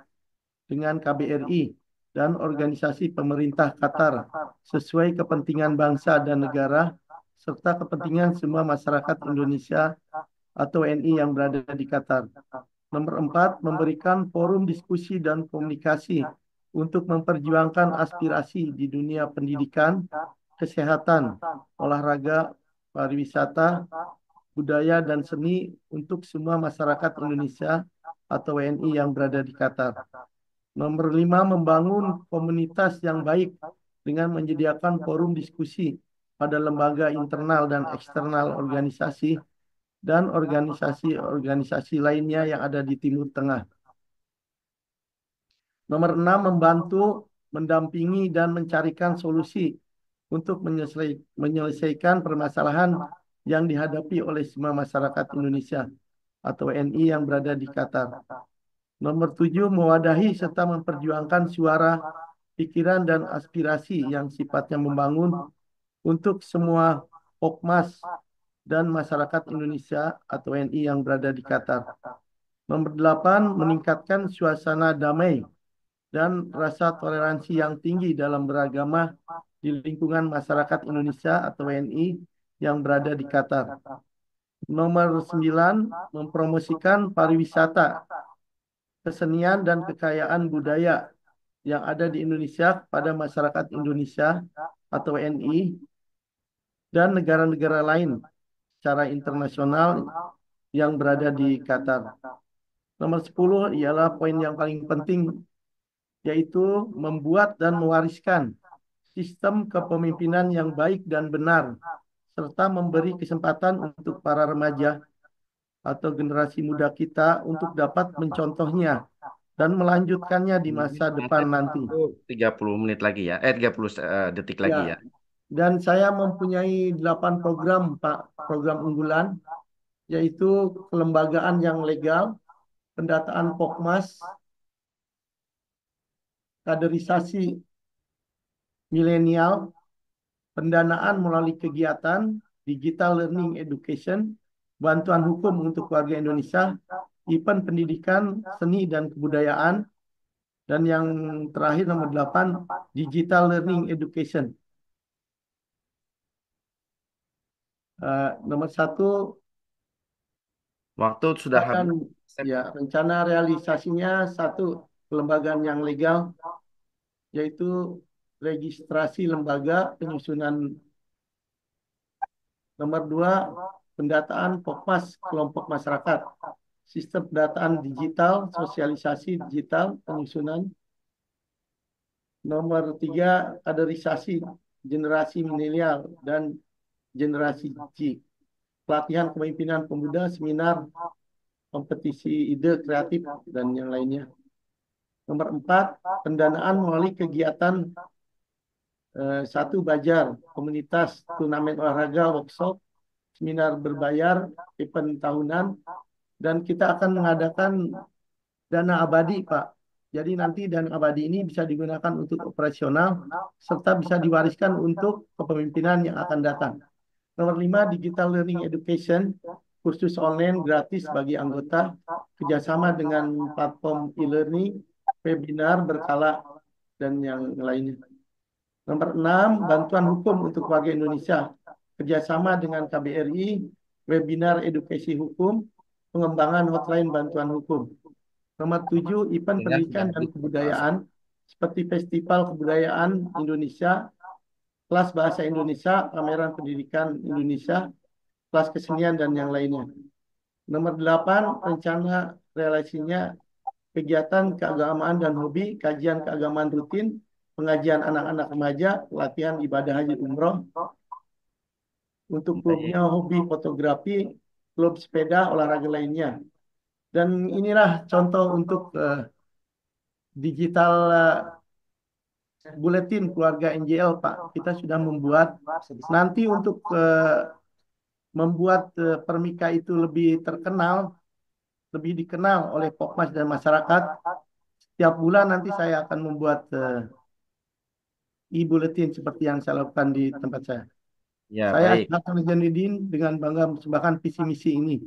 dengan KBRI dan organisasi pemerintah Qatar sesuai kepentingan bangsa dan negara serta kepentingan semua masyarakat Indonesia atau WNI yang berada di Qatar. Nomor 4, memberikan forum diskusi dan komunikasi untuk memperjuangkan aspirasi di dunia pendidikan, kesehatan, olahraga, pariwisata, budaya, dan seni untuk semua masyarakat Indonesia atau WNI yang berada di Qatar. Nomor 5, membangun komunitas yang baik dengan menyediakan forum diskusi pada lembaga internal dan eksternal organisasi dan organisasi-organisasi lainnya yang ada di Timur Tengah. Nomor 6, membantu, mendampingi, dan mencarikan solusi untuk menyelesaikan permasalahan yang dihadapi oleh semua masyarakat Indonesia atau WNI yang berada di Qatar. Nomor 7, mewadahi serta memperjuangkan suara, pikiran, dan aspirasi yang sifatnya membangun untuk semua Pokmas dan masyarakat Indonesia atau WNI yang berada di Qatar. Nomor 8, meningkatkan suasana damai dan rasa toleransi yang tinggi dalam beragama di lingkungan masyarakat Indonesia atau WNI yang berada di Qatar. Nomor 9, mempromosikan pariwisata, kesenian, dan kekayaan budaya yang ada di Indonesia kepada masyarakat Indonesia atau WNI dan negara-negara lain secara internasional yang berada di Qatar. Nomor 10 ialah poin yang paling penting, yaitu membuat dan mewariskan sistem kepemimpinan yang baik dan benar, serta memberi kesempatan untuk para remaja atau generasi muda kita untuk dapat mencontohnya dan melanjutkannya di masa depan nanti. 30 menit lagi ya. 30 detik Ya, lagi ya. dan saya mempunyai 8 program, Pak, program unggulan, yaitu kelembagaan yang legal, pendataan Pokmas, kaderisasi milenial, pendanaan melalui kegiatan, digital learning education, bantuan hukum untuk warga Indonesia, event pendidikan, seni dan kebudayaan, dan yang terakhir nomor 8, digital learning education. Nomor 1, Waktu sudah dan habis. ya rencana realisasinya: 1, kelembagaan yang legal, yaitu registrasi lembaga penyusunan. Nomor 2, pendataan Pokmas kelompok masyarakat, sistem pendataan digital, sosialisasi digital, penyusunan. Nomor 3, kaderisasi generasi milenial dan generasi Z, pelatihan kepemimpinan pemuda, seminar, kompetisi ide kreatif, dan yang lainnya. Nomor 4, pendanaan melalui kegiatan 1, Bajar, komunitas, turnamen olahraga, workshop, seminar berbayar, event tahunan, dan kita akan mengadakan dana abadi, Pak. Jadi nanti dana abadi ini bisa digunakan untuk operasional, serta bisa diwariskan untuk kepemimpinan yang akan datang. Nomor 5, digital learning education, kursus online gratis bagi anggota, kerjasama dengan platform e-learning, webinar berkala, dan yang lainnya. Nomor 6, bantuan hukum untuk warga Indonesia, kerjasama dengan KBRI, webinar edukasi hukum, pengembangan hotline bantuan hukum. Nomor 7, event pendidikan dan kebudayaan, seperti Festival Kebudayaan Indonesia, kelas Bahasa Indonesia, pameran pendidikan Indonesia, kelas kesenian, dan yang lainnya. Nomor 8, rencana realisasinya kegiatan keagamaan dan hobi, kajian keagamaan rutin, pengajian anak-anak remaja, latihan ibadah haji umroh. Untuk klubnya hobi fotografi, klub sepeda, olahraga lainnya. Dan inilah contoh untuk digital buletin keluarga NJL, Pak. Kita sudah membuat. Nanti untuk membuat Permika itu lebih terkenal, lebih dikenal oleh Pokmas dan masyarakat, setiap bulan nanti saya akan membuat e-bulletin seperti yang saya lakukan di tempat saya. Ya, Saya baik. Hasan Zainuddin dengan bangga mempersembahkan visi misi ini.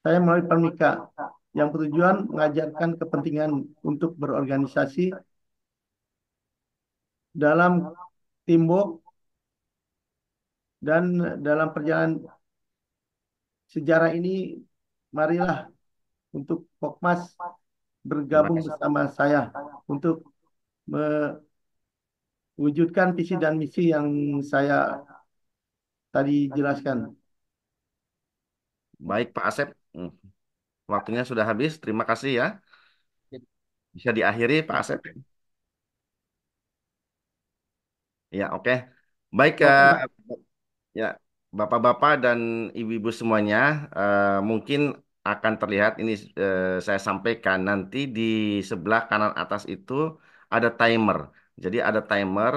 Saya melalui Permika yang bertujuan mengajarkan kepentingan untuk berorganisasi dalam teamwork, dan dalam perjalanan sejarah ini, marilah untuk Pokmas bergabung bersama saya untuk mewujudkan visi dan misi yang saya tadi jelaskan. Baik, Pak Asep. Waktunya sudah habis. Terima kasih ya. Bisa diakhiri, Pak Asep. Ya, oke. Baik, ya, Bapak-bapak dan Ibu-ibu semuanya, mungkin akan terlihat ini saya sampaikan nanti di sebelah kanan atas itu ada timer. Jadi ada timer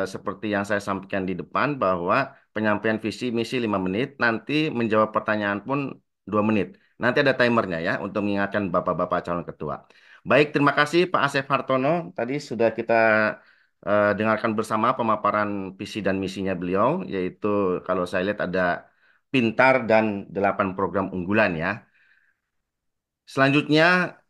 seperti yang saya sampaikan di depan bahwa penyampaian visi misi 5 menit, nanti menjawab pertanyaan pun 2 menit. Nanti ada timernya ya untuk mengingatkan Bapak-bapak calon ketua. Baik, terima kasih Pak Asep Hartono. Tadi sudah kita dengarkan bersama pemaparan visi dan misinya beliau, yaitu kalau saya lihat ada pintar dan 8 program unggulan ya. Selanjutnya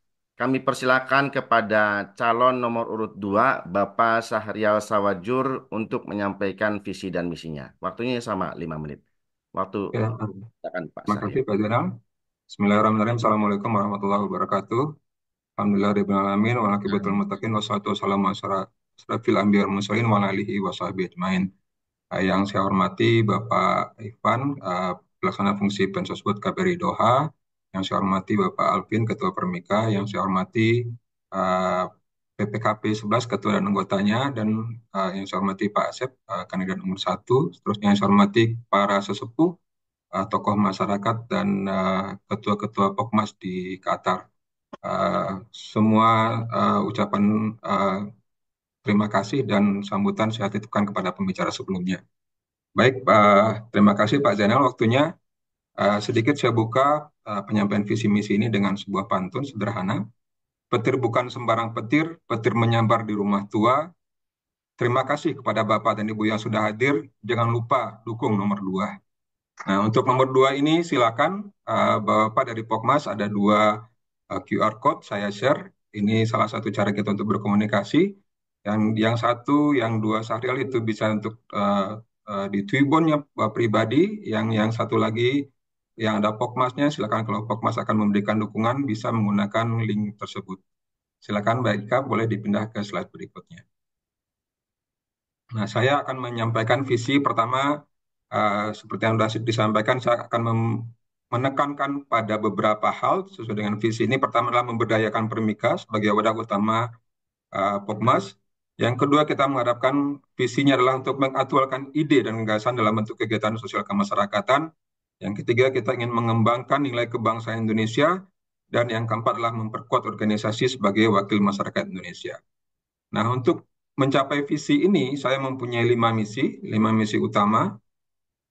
kami persilakan kepada calon nomor urut 2, Bapak Sahrial Sawajur untuk menyampaikan visi dan misinya. Waktunya sama 5 menit. Waktu Ya, silakan Pak terima kasih Sahrial. Pak Zainal. Bismillahirrahmanirrahim. Assalamualaikum warahmatullahi wabarakatuh. Alhamdulillahirrahmanirrahim. Walakibatul muttaqin. Wassalatu wassalamu ala asrafil anbiya wal mursalin wa ala alihi wa sahbihi ajmain. Yang saya hormati Bapak Ivan, pelaksana fungsi Pensosbud KBRI Doha. Yang saya hormati Bapak Alvin, Ketua Permika. Yang saya hormati uh, PPKP 11, Ketua dan anggotanya. Dan yang saya hormati Pak Asep, kandidat nomor 1. Seterusnya yang saya hormati para sesepuh, tokoh masyarakat, dan ketua-ketua Pokmas di Qatar. Semua ucapan terima kasih dan sambutan saya titipkan kepada pembicara sebelumnya. Baik, terima kasih Pak Zainal waktunya. Sedikit saya buka penyampaian visi misi ini dengan sebuah pantun sederhana. Petir bukan sembarang petir, petir menyambar di rumah tua. Terima kasih kepada Bapak dan Ibu yang sudah hadir. Jangan lupa dukung nomor 2. Nah, untuk nomor 2 ini silakan Bapak dari Pokmas ada 2 QR code saya share. Ini salah satu cara kita untuk berkomunikasi. Yang satu, yang 2 Sahrial itu bisa untuk di Twibbonnya pribadi. Yang satu lagi yang ada Pokmasnya, silakan kalau Pokmas akan memberikan dukungan bisa menggunakan link tersebut. Silakan Mbak Ika, boleh dipindah ke slide berikutnya. Nah, saya akan menyampaikan visi pertama. Seperti yang sudah disampaikan, saya akan menekankan pada beberapa hal sesuai dengan visi ini. Pertama adalah memberdayakan Permika sebagai wadah utama Pokmas. Yang kedua, kita mengharapkan visinya adalah untuk mengaktualkan ide dan gagasan dalam bentuk kegiatan sosial kemasyarakatan. Yang ketiga, kita ingin mengembangkan nilai kebangsaan Indonesia. Dan yang keempat adalah memperkuat organisasi sebagai wakil masyarakat Indonesia. Nah, untuk mencapai visi ini, saya mempunyai 5 misi utama.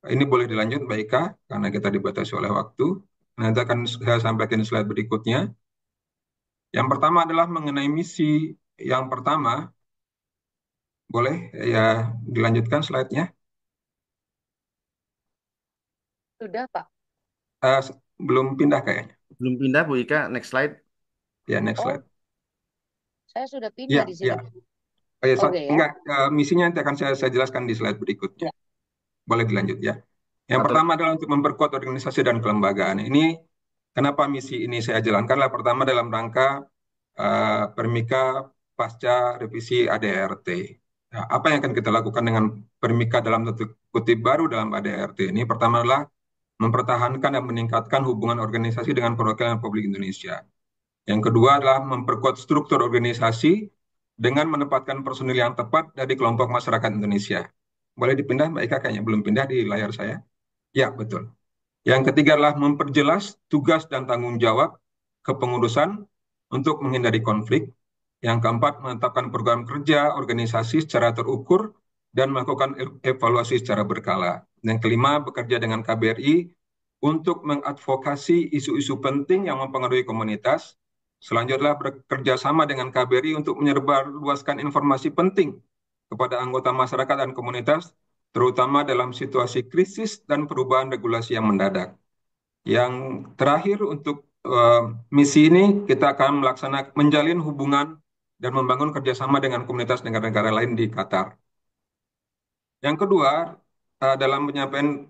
Ini boleh dilanjut, Mbak Ika, karena kita dibatasi oleh waktu. Nanti akan saya sampaikan slide berikutnya. Yang pertama adalah mengenai misi yang pertama. Boleh ya dilanjutkan slide-nya? Sudah, Pak. Belum pindah kayaknya. Belum pindah, Bu Ika. Next slide. Ya, next slide. Saya sudah pindah di sini. Oke, enggak, misinya nanti akan saya jelaskan di slide berikutnya. Boleh dilanjut ya. Yang pertama adalah untuk memperkuat organisasi dan kelembagaan. Ini kenapa misi ini saya jalankan? Pertama dalam rangka Permika pasca revisi ADRT. Nah, apa yang akan kita lakukan dengan Permika dalam tanda kutip baru dalam ADRT ini? Pertama adalah mempertahankan dan meningkatkan hubungan organisasi dengan perwakilan Republik Indonesia. Yang kedua adalah memperkuat struktur organisasi dengan menempatkan personil yang tepat dari kelompok masyarakat Indonesia. Boleh dipindah, Mbak Ika, kayaknya belum pindah di layar saya. Ya, betul. Yang ketiga adalah memperjelas tugas dan tanggung jawab kepengurusan untuk menghindari konflik. Yang keempat, menetapkan program kerja organisasi secara terukur dan melakukan evaluasi secara berkala. Yang kelima, bekerja dengan KBRI untuk mengadvokasi isu-isu penting yang mempengaruhi komunitas. Selanjutnya, bekerja sama dengan KBRI untuk menyebarluaskan informasi penting kepada anggota masyarakat dan komunitas, terutama dalam situasi krisis dan perubahan regulasi yang mendadak. Yang terakhir untuk misi ini, kita akan menjalin hubungan dan membangun kerjasama dengan komunitas negara-negara lain di Qatar. Yang kedua, dalam penyampaian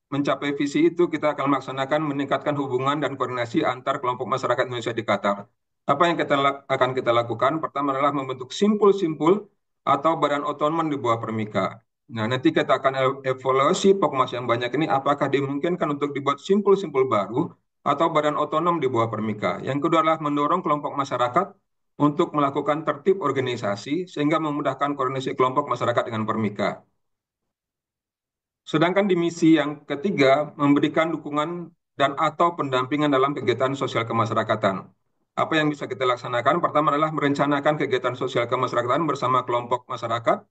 mencapai visi itu, kita akan melaksanakan meningkatkan hubungan dan koordinasi antar kelompok masyarakat Indonesia di Qatar. Apa yang akan kita lakukan? Pertama adalah membentuk simpul-simpul atau badan otonom di bawah Permika. Nah, nanti kita akan evaluasi Pokmas yang banyak ini, apakah dimungkinkan untuk dibuat simpul-simpul baru atau badan otonom di bawah Permika. Yang kedua adalah mendorong kelompok masyarakat untuk melakukan tertib organisasi sehingga memudahkan koordinasi kelompok masyarakat dengan Permika. Sedangkan di misi yang ketiga, memberikan dukungan dan atau pendampingan dalam kegiatan sosial kemasyarakatan. Apa yang bisa kita laksanakan? Pertama adalah merencanakan kegiatan sosial kemasyarakatan bersama kelompok masyarakat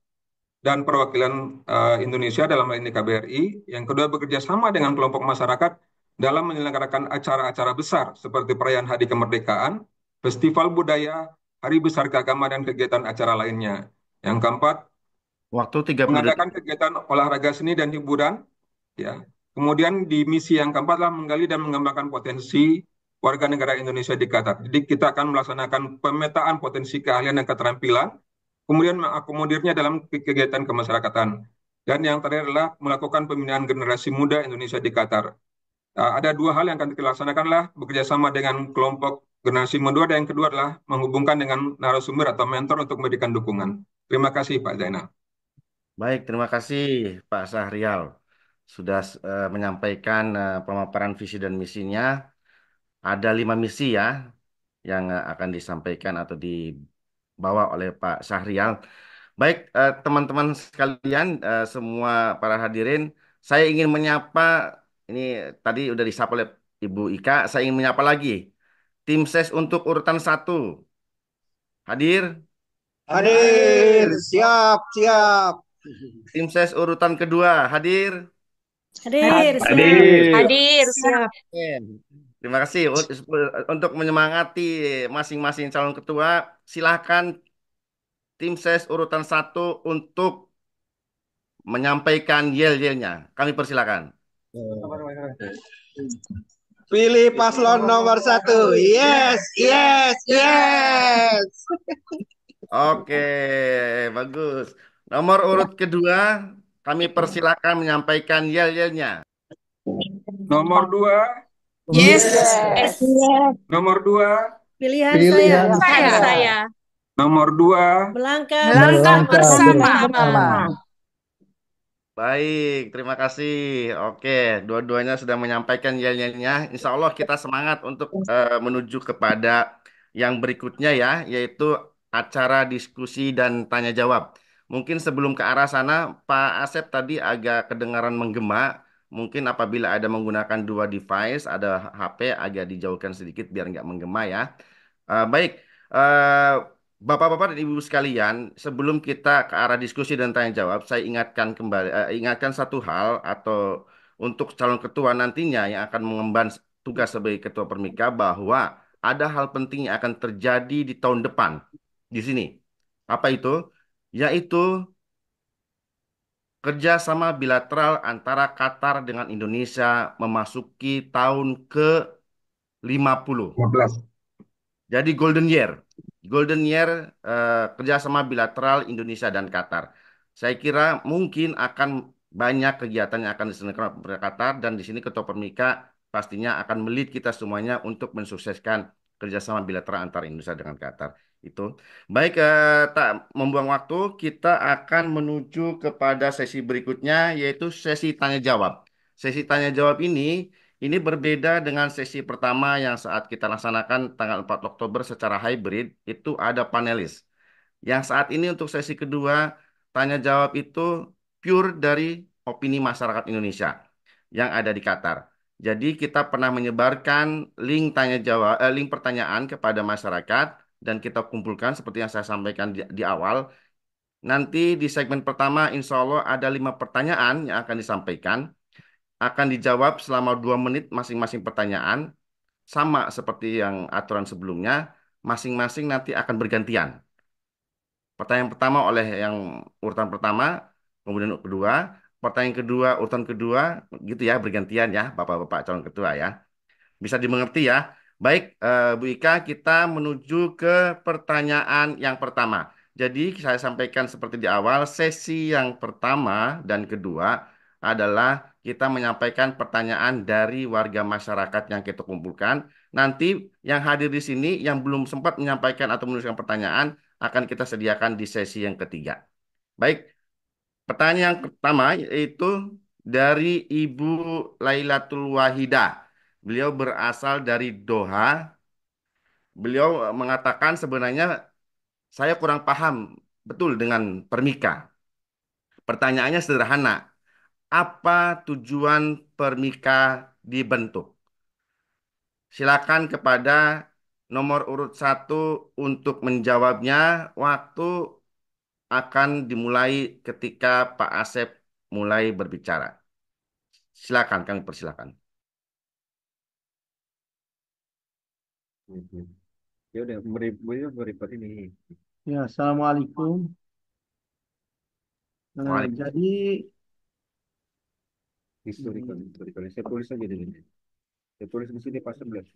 dan perwakilan Indonesia dalam hal ini KBRI. Yang kedua, bekerja sama dengan kelompok masyarakat dalam menyelenggarakan acara-acara besar seperti perayaan Hari Kemerdekaan, festival budaya, hari besar keagamaan, dan kegiatan acara lainnya. Yang keempat, mengadakan kegiatan olahraga seni dan hiburan. Ya. Kemudian di misi yang keempat adalah menggali dan mengembangkan potensi warga negara Indonesia di Qatar. Jadi kita akan melaksanakan pemetaan potensi keahlian dan keterampilan, kemudian mengakomodirnya dalam kegiatan kemasyarakatan. Dan yang terakhir adalah melakukan pembinaan generasi muda Indonesia di Qatar. Ada dua hal yang akan kita laksanakanlah bekerjasama dengan kelompok generasi muda, dan yang kedua adalah menghubungkan dengan narasumber atau mentor untuk memberikan dukungan. Terima kasih Pak Zainal. Baik, terima kasih Pak Syahrial sudah menyampaikan pemaparan visi dan misinya. Ada 5 misi ya yang akan disampaikan atau dibawa oleh Pak Syahrial. Baik, teman-teman sekalian, semua para hadirin, saya ingin menyapa, ini tadi udah disapa oleh Ibu Ika, saya ingin menyapa lagi. Tim ses untuk urutan 1, hadir. Hadir, siap, siap. Tim ses urutan kedua, hadir. Hadir, siap. Hadir. Hadir, siap. Oke. Terima kasih untuk menyemangati masing-masing calon ketua. Silakan tim ses urutan 1 untuk menyampaikan yel-yelnya. Kami persilakan. Pilih paslon nomor 1. Yes, yes, yes. Oke, bagus. Nomor urut kedua, kami persilakan menyampaikan yel-yelnya. Nomor 2, Yes. nomor 2, Pilihan Pilihan saya. Saya. nomor 2. Melangkah Melangkah bersama. Baik, terima kasih. Oke, dua-duanya sudah menyampaikan yel-yelnya. Insya Allah kita semangat untuk menuju kepada yang berikutnya ya, yaitu acara diskusi dan tanya jawab. Mungkin sebelum ke arah sana, Pak Asep tadi agak kedengaran menggema. Mungkin apabila ada menggunakan dua device, ada HP agak dijauhkan sedikit biar nggak menggema ya. Baik, eh, Bapak-bapak dan ibu sekalian, sebelum kita ke arah diskusi dan tanya jawab, saya ingatkan kembali, ingatkan satu hal atau untuk calon ketua nantinya yang akan mengemban tugas sebagai ketua Permika bahwa ada hal penting yang akan terjadi di tahun depan di sini. Apa itu? Yaitu kerjasama bilateral antara Qatar dengan Indonesia memasuki tahun ke-50. 15. Jadi Golden Year kerjasama bilateral Indonesia dan Qatar. Saya kira mungkin akan banyak kegiatan yang akan diselenggarakan oleh Qatar dan di sini Ketua Permika pastinya akan melit kita semuanya untuk mensukseskan kerjasama bilateral antara Indonesia dengan Qatar. Itu baik, tak membuang waktu, kita akan menuju kepada sesi berikutnya yaitu sesi tanya jawab. Sesi tanya jawab ini berbeda dengan sesi pertama yang saat kita laksanakan tanggal 4 Oktober secara hybrid, itu ada panelis. Yang saat ini untuk sesi kedua, tanya jawab itu pure dari opini masyarakat Indonesia yang ada di Qatar. Jadi kita pernah menyebarkan link tanya jawab, link pertanyaan kepada masyarakat dan kita kumpulkan seperti yang saya sampaikan di awal. Nanti di segmen pertama, insya Allah ada 5 pertanyaan yang akan disampaikan, akan dijawab selama 2 menit masing-masing pertanyaan, sama seperti yang aturan sebelumnya, masing-masing nanti akan bergantian. Pertanyaan pertama oleh yang urutan pertama, kemudian kedua, pertanyaan kedua, urutan kedua, gitu ya, bergantian ya, Bapak-Bapak calon ketua ya. Bisa dimengerti ya. Baik, Bu Ika, kita menuju ke pertanyaan yang pertama. Jadi saya sampaikan seperti di awal, sesi yang pertama dan kedua adalah kita menyampaikan pertanyaan dari warga masyarakat yang kita kumpulkan. Nanti yang hadir di sini yang belum sempat menyampaikan atau menuliskan pertanyaan akan kita sediakan di sesi yang ketiga. Baik, pertanyaan yang pertama yaitu dari Ibu Lailatul Wahidah. Beliau berasal dari Doha. Beliau mengatakan sebenarnya saya kurang paham betul dengan Permika. Pertanyaannya sederhana. Apa tujuan Permika dibentuk? Silakan kepada nomor urut 1 untuk menjawabnya. Waktu akan dimulai ketika Pak Asep mulai berbicara. Silakan, kami persilakan. Ya udah, beri ini. Ya, Assalamualaikum. Waalaikumsalam. Jadi Historical. Saya tulis aja di sini. Saya tulis di sini pas 11.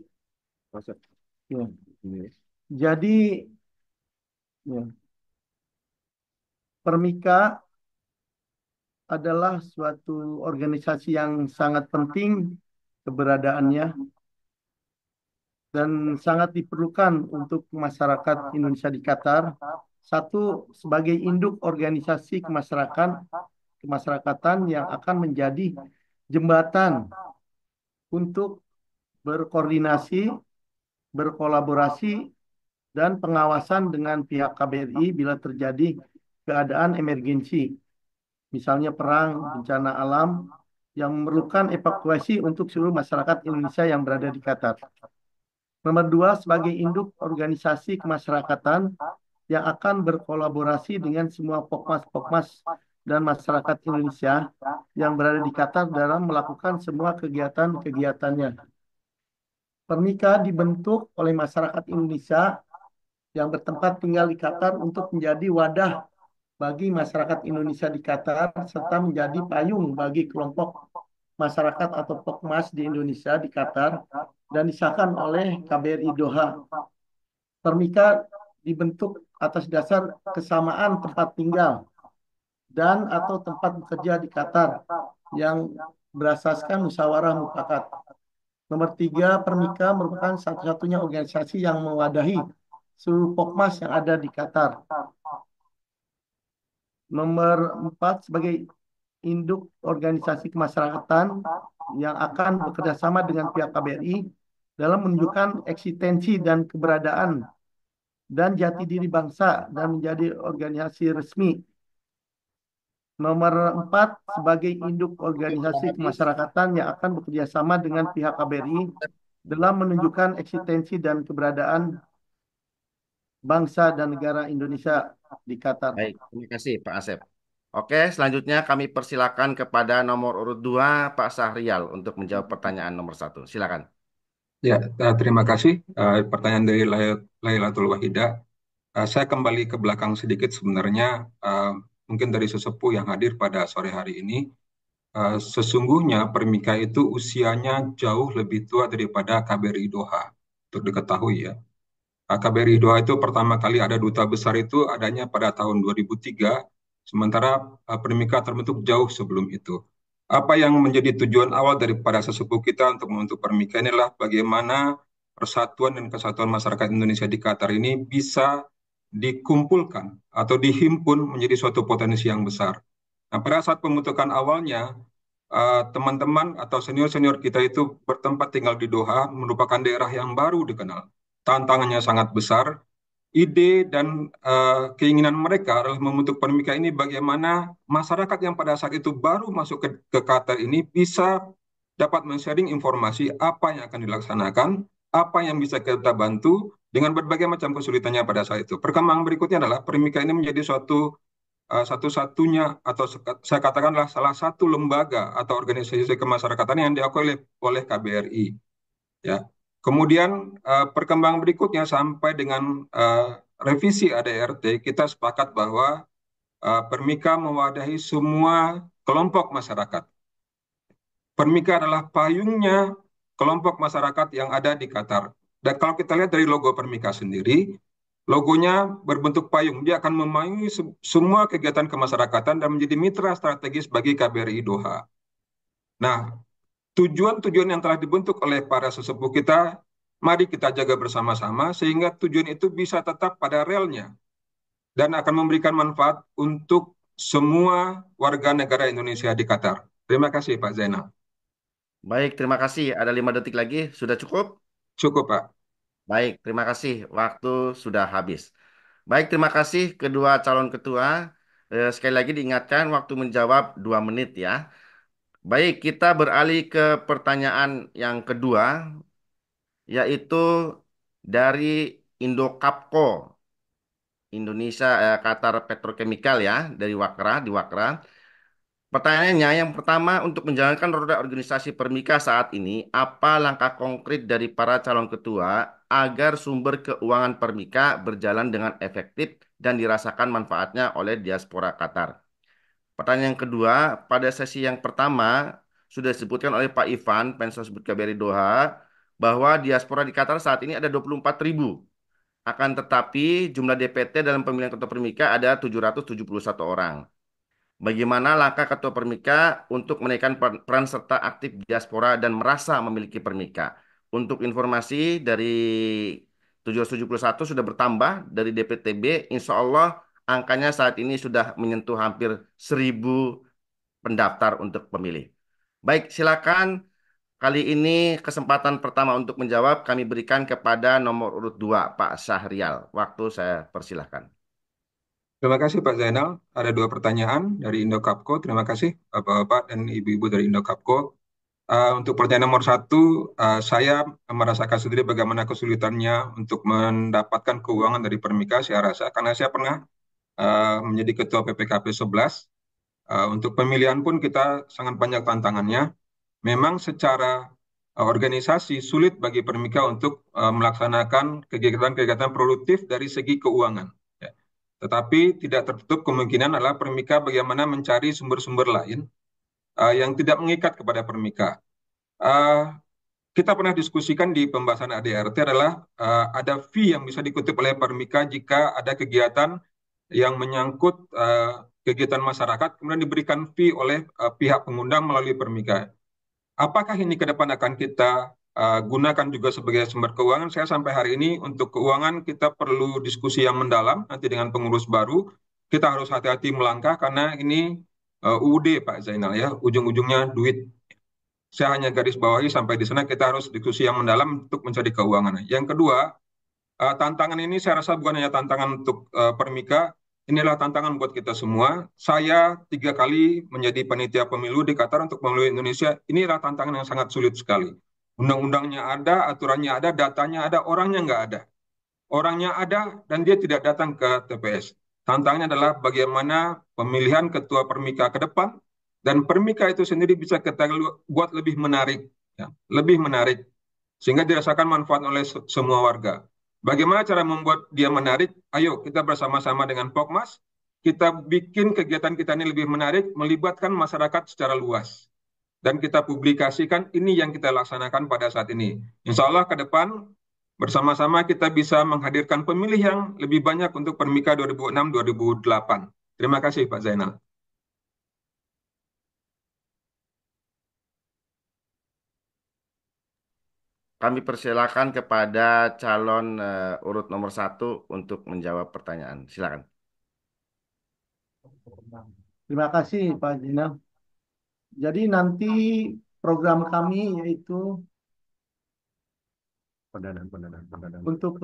Ya. Jadi ya, Permika adalah suatu organisasi yang sangat penting keberadaannya dan sangat diperlukan untuk masyarakat Indonesia di Qatar. Satu, sebagai induk organisasi kemasyarakatan yang akan menjadi jembatan untuk berkoordinasi, berkolaborasi, dan pengawasan dengan pihak KBRI bila terjadi keadaan emergensi, misalnya perang, bencana alam, yang memerlukan evakuasi untuk seluruh masyarakat Indonesia yang berada di Qatar. Nomor dua, sebagai induk organisasi kemasyarakatan yang akan berkolaborasi dengan semua pokmas-pokmas dan masyarakat Indonesia yang berada di Qatar dalam melakukan semua kegiatan-kegiatannya. Permika dibentuk oleh masyarakat Indonesia yang bertempat tinggal di Qatar untuk menjadi wadah bagi masyarakat Indonesia di Qatar serta menjadi payung bagi kelompok masyarakat atau pokmas di Indonesia di Qatar dan disahkan oleh KBRI Doha. Permika dibentuk atas dasar kesamaan tempat tinggal dan atau tempat bekerja di Qatar yang berasaskan musyawarah mufakat. Nomor tiga, Permika merupakan satu-satunya organisasi yang mewadahi seluruh pokmas yang ada di Qatar. Nomor empat, sebagai induk organisasi kemasyarakatan yang akan bekerjasama dengan pihak KBRI dalam menunjukkan eksistensi dan keberadaan dan jati diri bangsa dan menjadi organisasi resmi. Nomor empat, sebagai induk organisasi kemasyarakatan yang akan bekerjasama dengan pihak KBRI dalam menunjukkan eksistensi dan keberadaan bangsa dan negara Indonesia di Qatar. Baik, terima kasih Pak Asep. Oke, selanjutnya kami persilakan kepada nomor urut 2 Pak Sahrial untuk menjawab pertanyaan nomor 1. Silakan. Ya, terima kasih. Pertanyaan dari Lailatul Wahidah. Saya kembali ke belakang sedikit sebenarnya, mungkin dari sesepuh yang hadir pada sore hari ini. Sesungguhnya Permika itu usianya jauh lebih tua daripada KBRI Doha, untuk diketahui ya. KBRI Doha itu pertama kali ada duta besar itu adanya pada tahun 2003, sementara Permika terbentuk jauh sebelum itu. Apa yang menjadi tujuan awal daripada sesepuh kita untuk membentuk Permika inilah bagaimana persatuan dan kesatuan masyarakat Indonesia di Qatar ini bisa dikumpulkan atau dihimpun menjadi suatu potensi yang besar. Nah, pada saat pembentukan awalnya, teman-teman atau senior-senior kita itu bertempat tinggal di Doha, merupakan daerah yang baru dikenal. Tantangannya sangat besar. Ide dan keinginan mereka adalah membentuk Permika ini bagaimana masyarakat yang pada saat itu baru masuk ke Qatar ini bisa dapat men-sharing informasi apa yang akan dilaksanakan, apa yang bisa kita bantu dengan berbagai macam kesulitannya pada saat itu. Perkembangan berikutnya adalah Permika ini menjadi suatu satu-satunya atau saya katakanlah salah satu lembaga atau organisasi kemasyarakatan yang diakui oleh KBRI. Ya. Kemudian perkembangan berikutnya sampai dengan revisi ADRT, kita sepakat bahwa Permika mewadahi semua kelompok masyarakat. Permika adalah payungnya kelompok masyarakat yang ada di Qatar. Dan kalau kita lihat dari logo Permika sendiri, logonya berbentuk payung. Dia akan memayungi semua kegiatan kemasyarakatan dan menjadi mitra strategis bagi KBRI Doha. Nah, tujuan-tujuan yang telah dibentuk oleh para sesepuh kita, mari kita jaga bersama-sama sehingga tujuan itu bisa tetap pada relnya dan akan memberikan manfaat untuk semua warga negara Indonesia di Qatar. Terima kasih Pak Zainal. Baik, terima kasih. Ada 5 detik lagi. Sudah cukup? Cukup Pak. Baik, terima kasih. Waktu sudah habis. Baik, terima kasih kedua calon ketua. Sekali lagi diingatkan waktu menjawab 2 menit ya. Baik, kita beralih ke pertanyaan yang kedua, yaitu dari Indokapko Indonesia Qatar Petrochemical ya, dari Wakra, di Wakra. Pertanyaannya yang pertama, untuk menjalankan roda organisasi Permika saat ini, apa langkah konkret dari para calon ketua agar sumber keuangan Permika berjalan dengan efektif dan dirasakan manfaatnya oleh diaspora Qatar? Pertanyaan yang kedua, pada sesi yang pertama sudah disebutkan oleh Pak Ivan, Pensosbud KBRI Doha, bahwa diaspora di Qatar saat ini ada 24.000. Akan tetapi jumlah DPT dalam pemilihan ketua permika ada 771 orang. Bagaimana langkah ketua permika untuk menaikkan peran serta aktif diaspora dan merasa memiliki permika? Untuk informasi dari 771 sudah bertambah dari DPTB, insya Allah angkanya saat ini sudah menyentuh hampir 1.000 pendaftar untuk pemilih. Baik, silakan. Kali ini kesempatan pertama untuk menjawab kami berikan kepada nomor urut 2, Pak Syahrial. Waktu saya persilahkan. Terima kasih Pak Zainal. Ada 2 pertanyaan dari Indokapko. Terima kasih Bapak-Bapak dan Ibu-Ibu dari Indokapko. Untuk pertanyaan nomor 1, saya merasakan sendiri bagaimana kesulitannya untuk mendapatkan keuangan dari Permika. Saya rasa karena saya pernah menjadi ketua PPKP 11. Untuk pemilihan pun kita sangat banyak tantangannya. Memang secara organisasi sulit bagi Permika untuk melaksanakan kegiatan-kegiatan produktif dari segi keuangan. Ya. Tetapi tidak tertutup kemungkinan adalah Permika bagaimana mencari sumber-sumber lain yang tidak mengikat kepada Permika. Kita pernah diskusikan di pembahasan ADRT adalah ada fee yang bisa dikutip oleh Permika jika ada kegiatan yang menyangkut kegiatan masyarakat, kemudian diberikan fee oleh pihak pengundang melalui Permika. Apakah ini ke depan akan kita gunakan juga sebagai sumber keuangan? Saya sampai hari ini untuk keuangan kita perlu diskusi yang mendalam nanti dengan pengurus baru. Kita harus hati-hati melangkah karena ini UUD Pak Zainal ya, ujung-ujungnya duit. Saya hanya garis bawahi sampai di sana kita harus diskusi yang mendalam untuk mencari keuangan. Yang kedua, tantangan ini saya rasa bukan hanya tantangan untuk Permika, inilah tantangan buat kita semua. Saya 3 kali menjadi panitia pemilu di Qatar untuk pemilu Indonesia. Inilah tantangan yang sangat sulit sekali. Undang-undangnya ada, aturannya ada, datanya ada, orangnya nggak ada. Orangnya ada dan dia tidak datang ke TPS. Tantangannya adalah bagaimana pemilihan ketua Permika ke depan dan Permika itu sendiri bisa kita buat lebih menarik, ya, lebih menarik sehingga dirasakan manfaat oleh semua warga. Bagaimana cara membuat dia menarik? Ayo kita bersama-sama dengan Pokmas, kita bikin kegiatan kita ini lebih menarik, melibatkan masyarakat secara luas. Dan kita publikasikan ini yang kita laksanakan pada saat ini. Insya Allah ke depan bersama-sama kita bisa menghadirkan pemilih yang lebih banyak untuk Permika 2006-2008. Terima kasih Pak Zainal. Kami persilakan kepada calon urut nomor 1 untuk menjawab pertanyaan. Silakan. Terima kasih Pak Jinal. Jadi nanti program kami yaitu untuk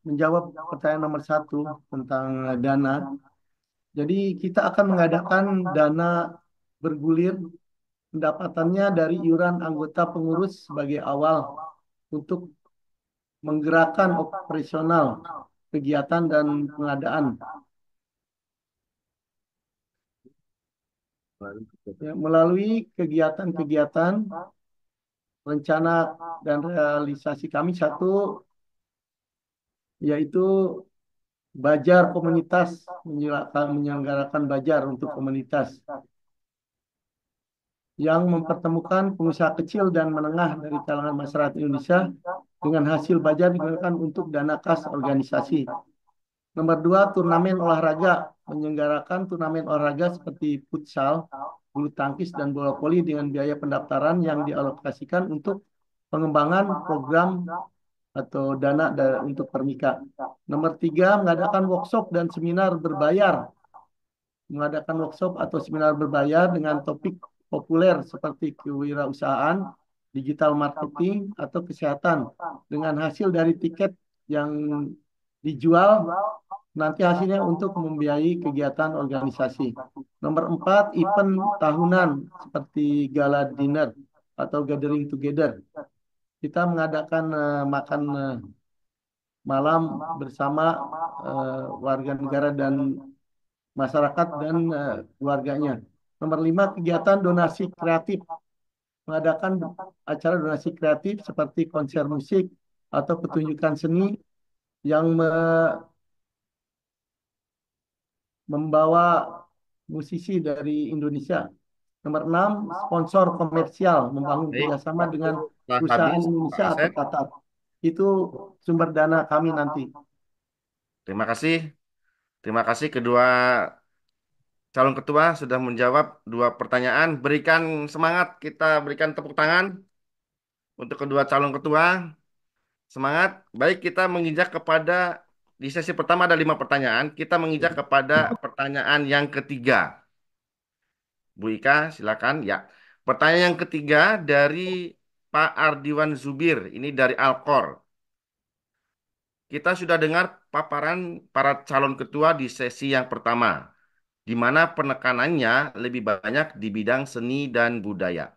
menjawab pertanyaan nomor 1 tentang dana. Jadi kita akan mengadakan dana bergulir pendapatannya dari iuran anggota pengurus sebagai awal untuk menggerakkan operasional kegiatan dan pengadaan. Ya, melalui kegiatan-kegiatan rencana dan realisasi kami, 1 yaitu Bajar komunitas, menyelenggarakan Bajar untuk komunitas yang mempertemukan pengusaha kecil dan menengah dari kalangan masyarakat Indonesia dengan hasil Bajar digunakan untuk dana kas organisasi. Nomor 2, turnamen olahraga, menyelenggarakan turnamen olahraga seperti futsal, bulu tangkis, dan bola voli dengan biaya pendaftaran yang dialokasikan untuk pengembangan program atau dana untuk Permika. Nomor 3, mengadakan workshop dan seminar berbayar. Mengadakan workshop atau seminar berbayar dengan topik populer seperti kewirausahaan, digital marketing, atau kesehatan. Dengan hasil dari tiket yang dijual, nanti hasilnya untuk membiayai kegiatan organisasi. Nomor 4, event tahunan seperti gala dinner atau gathering together. Kita mengadakan makan malam bersama warga negara dan masyarakat dan keluarganya. Nomor 5, kegiatan donasi kreatif. Mengadakan acara donasi kreatif seperti konser musik atau pertunjukan seni yang membawa musisi dari Indonesia Nomor 6, sponsor komersial membangun Baik, kerjasama waktu dengan telah perusahaan habis, Pak Indonesia atau Asep. Qatar. Itu sumber dana kami nanti. Terima kasih. Terima kasih kedua calon ketua sudah menjawab dua pertanyaan. Berikan semangat, kita berikan tepuk tangan untuk kedua calon ketua. Semangat. Baik, kita menginjak kepada di sesi pertama ada 5 pertanyaan. Kita menginjak kepada pertanyaan yang ketiga. Bu Ika, silakan. Ya. Pertanyaan yang ketiga dari Pak Ardiwan Zubir. Ini dari Alkor. Kita sudah dengar paparan para calon ketua di sesi yang pertama, di mana penekanannya lebih banyak di bidang seni dan budaya.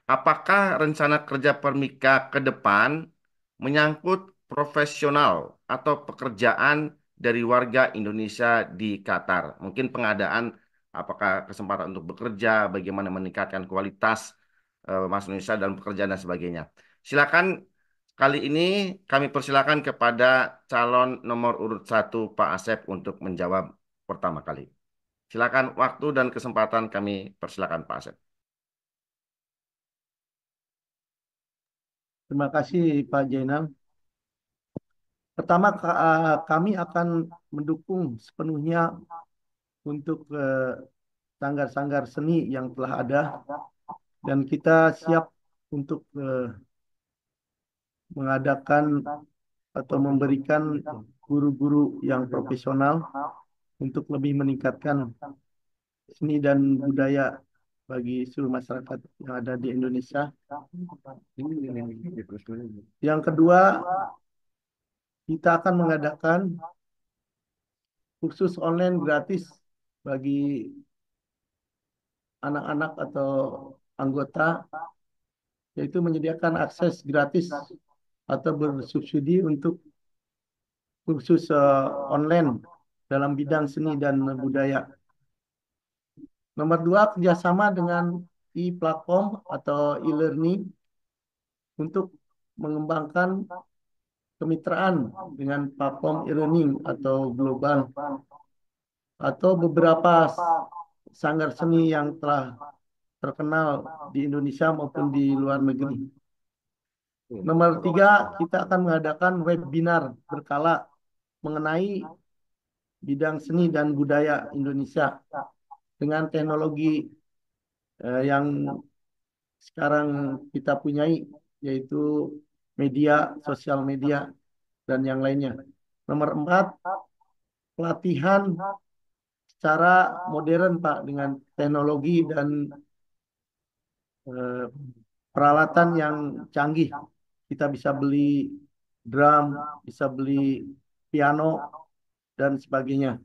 Apakah rencana kerja Permika ke depan menyangkut profesional atau pekerjaan dari warga Indonesia di Qatar? Mungkin pengadaan, apakah kesempatan untuk bekerja, bagaimana meningkatkan kualitas Mas Indonesia dalam pekerjaan dan sebagainya. Silakan, kali ini kami persilakan kepada calon nomor urut 1 Pak Asep untuk menjawab pertama kali. Silakan, waktu dan kesempatan kami persilakan Pak Asep. Terima kasih Pak Jainal. Pertama, kami akan mendukung sepenuhnya untuk sanggar-sanggar seni yang telah ada, dan kita siap untuk mengadakan atau memberikan guru-guru yang profesional untuk lebih meningkatkan seni dan budaya bagi seluruh masyarakat yang ada di Indonesia. Yang kedua, kita akan mengadakan kursus online gratis bagi anak-anak atau anggota, yaitu menyediakan akses gratis atau bersubsidi untuk kursus online dalam bidang seni dan budaya. Nomor 2, kerjasama dengan e-platform atau e-learning untuk mengembangkan kemitraan dengan platform e-learning atau global atau beberapa sanggar seni yang telah terkenal di Indonesia maupun di luar negeri. Nomor 3, kita akan mengadakan webinar berkala mengenai bidang seni dan budaya Indonesia dengan teknologi yang sekarang kita punyai, yaitu media, sosial media, dan yang lainnya. Nomor 4, pelatihan secara modern, Pak, dengan teknologi dan peralatan yang canggih. Kita bisa beli drum, bisa beli piano, dan sebagainya.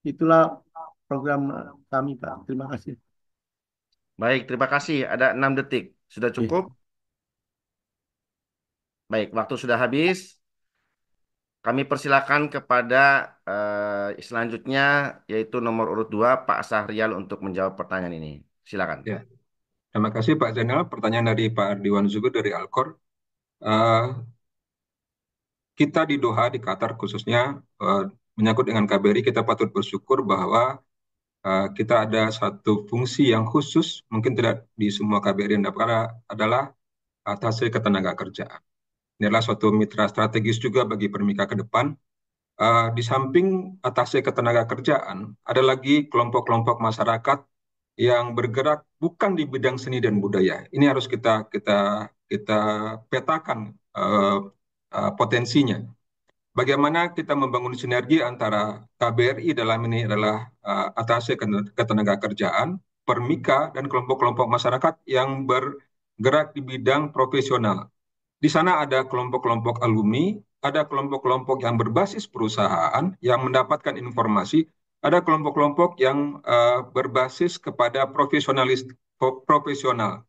Itulah program kami, Pak. Terima kasih. Baik, terima kasih. Ada 6 detik. Sudah cukup? Baik, waktu sudah habis. Kami persilakan kepada selanjutnya, yaitu nomor urut 2, Pak Sahrial untuk menjawab pertanyaan ini. Silakan. Ya, terima kasih Pak Zainal. Pertanyaan dari Pak Ardiwan Zubir dari Alkor. Kita di Doha, di Qatar khususnya, menyangkut dengan KBRI, kita patut bersyukur bahwa kita ada satu fungsi yang khusus, mungkin tidak di semua KBRI yang dapat, adalah atase ketenaga kerjaan. Ini adalah suatu mitra strategis juga bagi Permika ke depan. Di samping atase ketenaga kerjaan, ada lagi kelompok-kelompok masyarakat yang bergerak bukan di bidang seni dan budaya. Ini harus kita petakan potensinya. Bagaimana kita membangun sinergi antara KBRI dalam ini adalah atase ketenaga kerjaan, Permika, dan kelompok-kelompok masyarakat yang bergerak di bidang profesional. Di sana ada kelompok-kelompok alumni, ada kelompok-kelompok yang berbasis perusahaan yang mendapatkan informasi, ada kelompok-kelompok yang berbasis kepada profesional.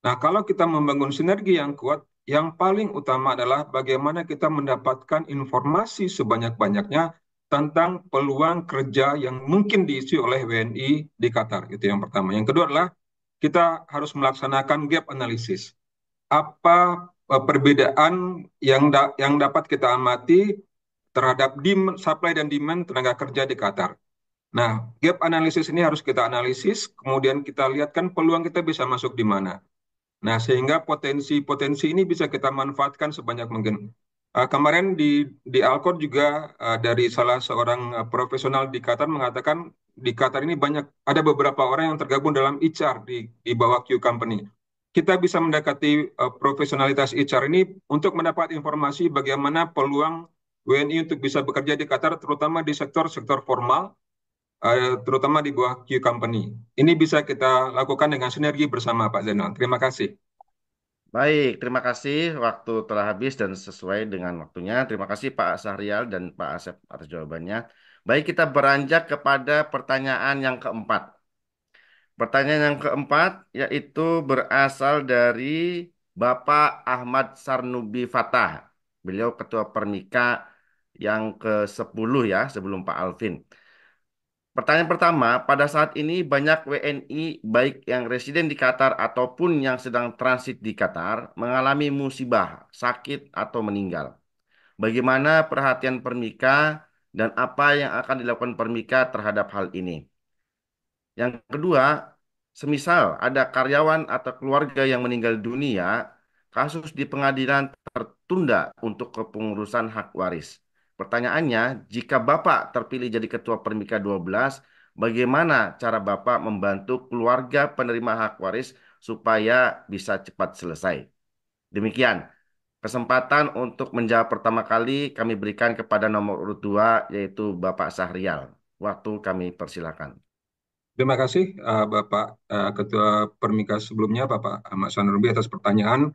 Nah, kalau kita membangun sinergi yang kuat, yang paling utama adalah bagaimana kita mendapatkan informasi sebanyak-banyaknya tentang peluang kerja yang mungkin diisi oleh WNI di Qatar. Itu yang pertama. Yang kedua adalah kita harus melaksanakan gap analysis. Apa perbedaan yang dapat kita amati terhadap supply dan demand tenaga kerja di Qatar. Nah, gap analisis ini harus kita analisis, kemudian kita lihat kan peluang kita bisa masuk di mana. Nah, sehingga potensi-potensi ini bisa kita manfaatkan sebanyak mungkin. Kemarin di Alkor juga dari salah seorang profesional di Qatar mengatakan di Qatar ini ada beberapa orang yang tergabung dalam HR di bawah Q Company. Kita bisa mendekati profesionalitas HR ini untuk mendapat informasi bagaimana peluang WNI untuk bisa bekerja di Qatar, terutama di sektor-sektor formal, terutama di bawah Q Company. Ini bisa kita lakukan dengan sinergi bersama Pak Zainal. Terima kasih. Baik, terima kasih. Waktu telah habis dan sesuai dengan waktunya. Terima kasih Pak Sahrial dan Pak Asep atas jawabannya. Baik, kita beranjak kepada pertanyaan yang keempat. Pertanyaan yang keempat yaitu berasal dari Bapak Ahmad Sarnubi Fatah. Beliau Ketua Permika yang ke-10 ya, sebelum Pak Alvin. Pertanyaan pertama, pada saat ini banyak WNI baik yang residen di Qatar ataupun yang sedang transit di Qatar mengalami musibah, sakit atau meninggal. Bagaimana perhatian Permika dan apa yang akan dilakukan Permika terhadap hal ini? Yang kedua, semisal ada karyawan atau keluarga yang meninggal dunia, kasus di pengadilan tertunda untuk kepengurusan hak waris. Pertanyaannya, jika Bapak terpilih jadi Ketua Permika 12, bagaimana cara Bapak membantu keluarga penerima hak waris supaya bisa cepat selesai? Demikian, kesempatan untuk menjawab pertama kali kami berikan kepada nomor urut 2, yaitu Bapak Sahrial. Waktu kami persilakan. Terima kasih Bapak Ketua Permika sebelumnya, Bapak Ahmad Sanurbi atas pertanyaan.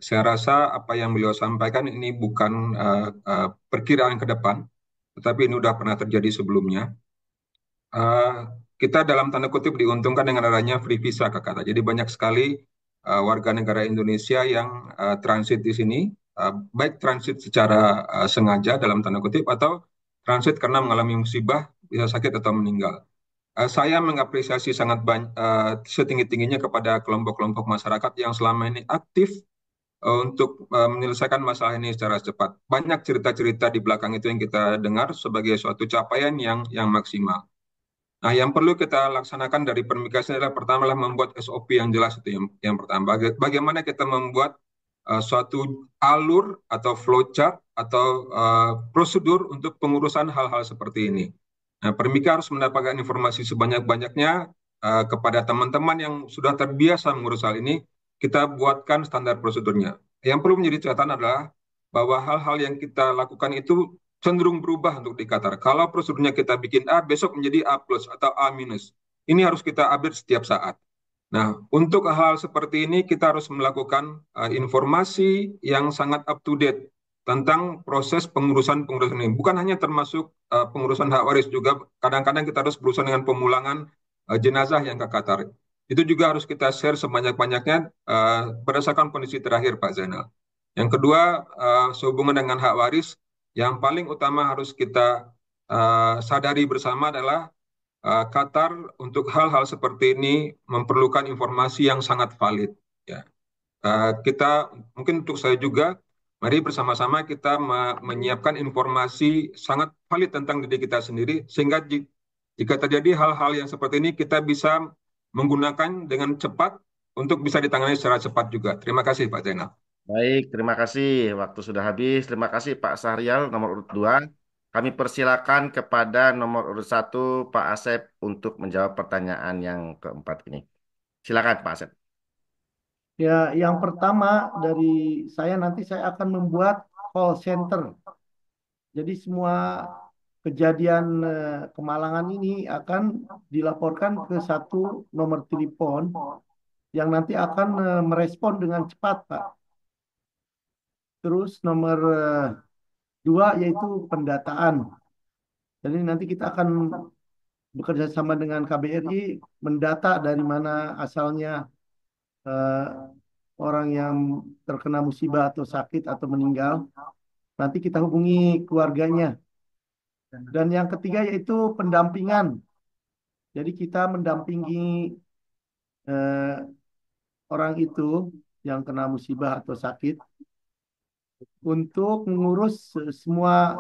Saya rasa apa yang beliau sampaikan ini bukan perkiraan ke depan, tetapi ini sudah pernah terjadi sebelumnya. Uh, kita dalam tanda kutip diuntungkan dengan adanya free visa ke Qatar. Jadi banyak sekali warga negara Indonesia yang transit di sini, baik transit secara sengaja dalam tanda kutip atau transit karena mengalami musibah, bisa sakit atau meninggal. Saya mengapresiasi sangat setinggi-tingginya kepada kelompok-kelompok masyarakat yang selama ini aktif untuk menyelesaikan masalah ini secara cepat. Banyak cerita-cerita di belakang itu yang kita dengar sebagai suatu capaian yang maksimal. Nah, yang perlu kita laksanakan dari permikasi adalah pertama adalah membuat SOP yang jelas, itu yang pertama. Bagaimana kita membuat suatu alur atau flowchart atau prosedur untuk pengurusan hal-hal seperti ini. Nah, Permika harus mendapatkan informasi sebanyak-banyaknya kepada teman-teman yang sudah terbiasa mengurus hal ini. Kita buatkan standar prosedurnya. Yang perlu menjadi catatan adalah bahwa hal-hal yang kita lakukan itu cenderung berubah untuk di Qatar. Kalau prosedurnya kita bikin A, besok menjadi A plus atau A minus. Ini harus kita update setiap saat. Nah, untuk hal seperti ini kita harus melakukan informasi yang sangat up to date tentang proses pengurusan-pengurusan ini. Bukan hanya termasuk pengurusan hak waris, juga kadang-kadang kita harus berurusan dengan pemulangan jenazah yang ke Qatar. Itu juga harus kita share sebanyak-banyaknya berdasarkan kondisi terakhir, Pak Zainal. Yang kedua, sehubungan dengan hak waris, yang paling utama harus kita sadari bersama adalah Qatar untuk hal-hal seperti ini memerlukan informasi yang sangat valid. Ya. Kita mungkin untuk saya juga, mari bersama-sama kita menyiapkan informasi sangat valid tentang diri kita sendiri, sehingga jika terjadi hal-hal yang seperti ini, kita bisa menggunakan dengan cepat untuk bisa ditangani secara cepat juga. Terima kasih Pak Zainal. Baik, terima kasih. Waktu sudah habis. Terima kasih Pak Sahrial, nomor urut 2. Kami persilakan kepada nomor urut 1, Pak Asep, untuk menjawab pertanyaan yang keempat ini. Silakan Pak Asep. Ya, yang pertama dari saya nanti saya akan membuat call center. Jadi semua kejadian kemalangan ini akan dilaporkan ke satu nomor telepon yang nanti akan merespon dengan cepat, Pak. Terus nomor 2 yaitu pendataan. Jadi nanti kita akan bekerja sama dengan KBRI mendata dari mana asalnya orang yang terkena musibah atau sakit atau meninggal. Nanti kita hubungi keluarganya. Dan yang ketiga yaitu pendampingan. Jadi kita mendampingi orang itu yang kena musibah atau sakit untuk mengurus semua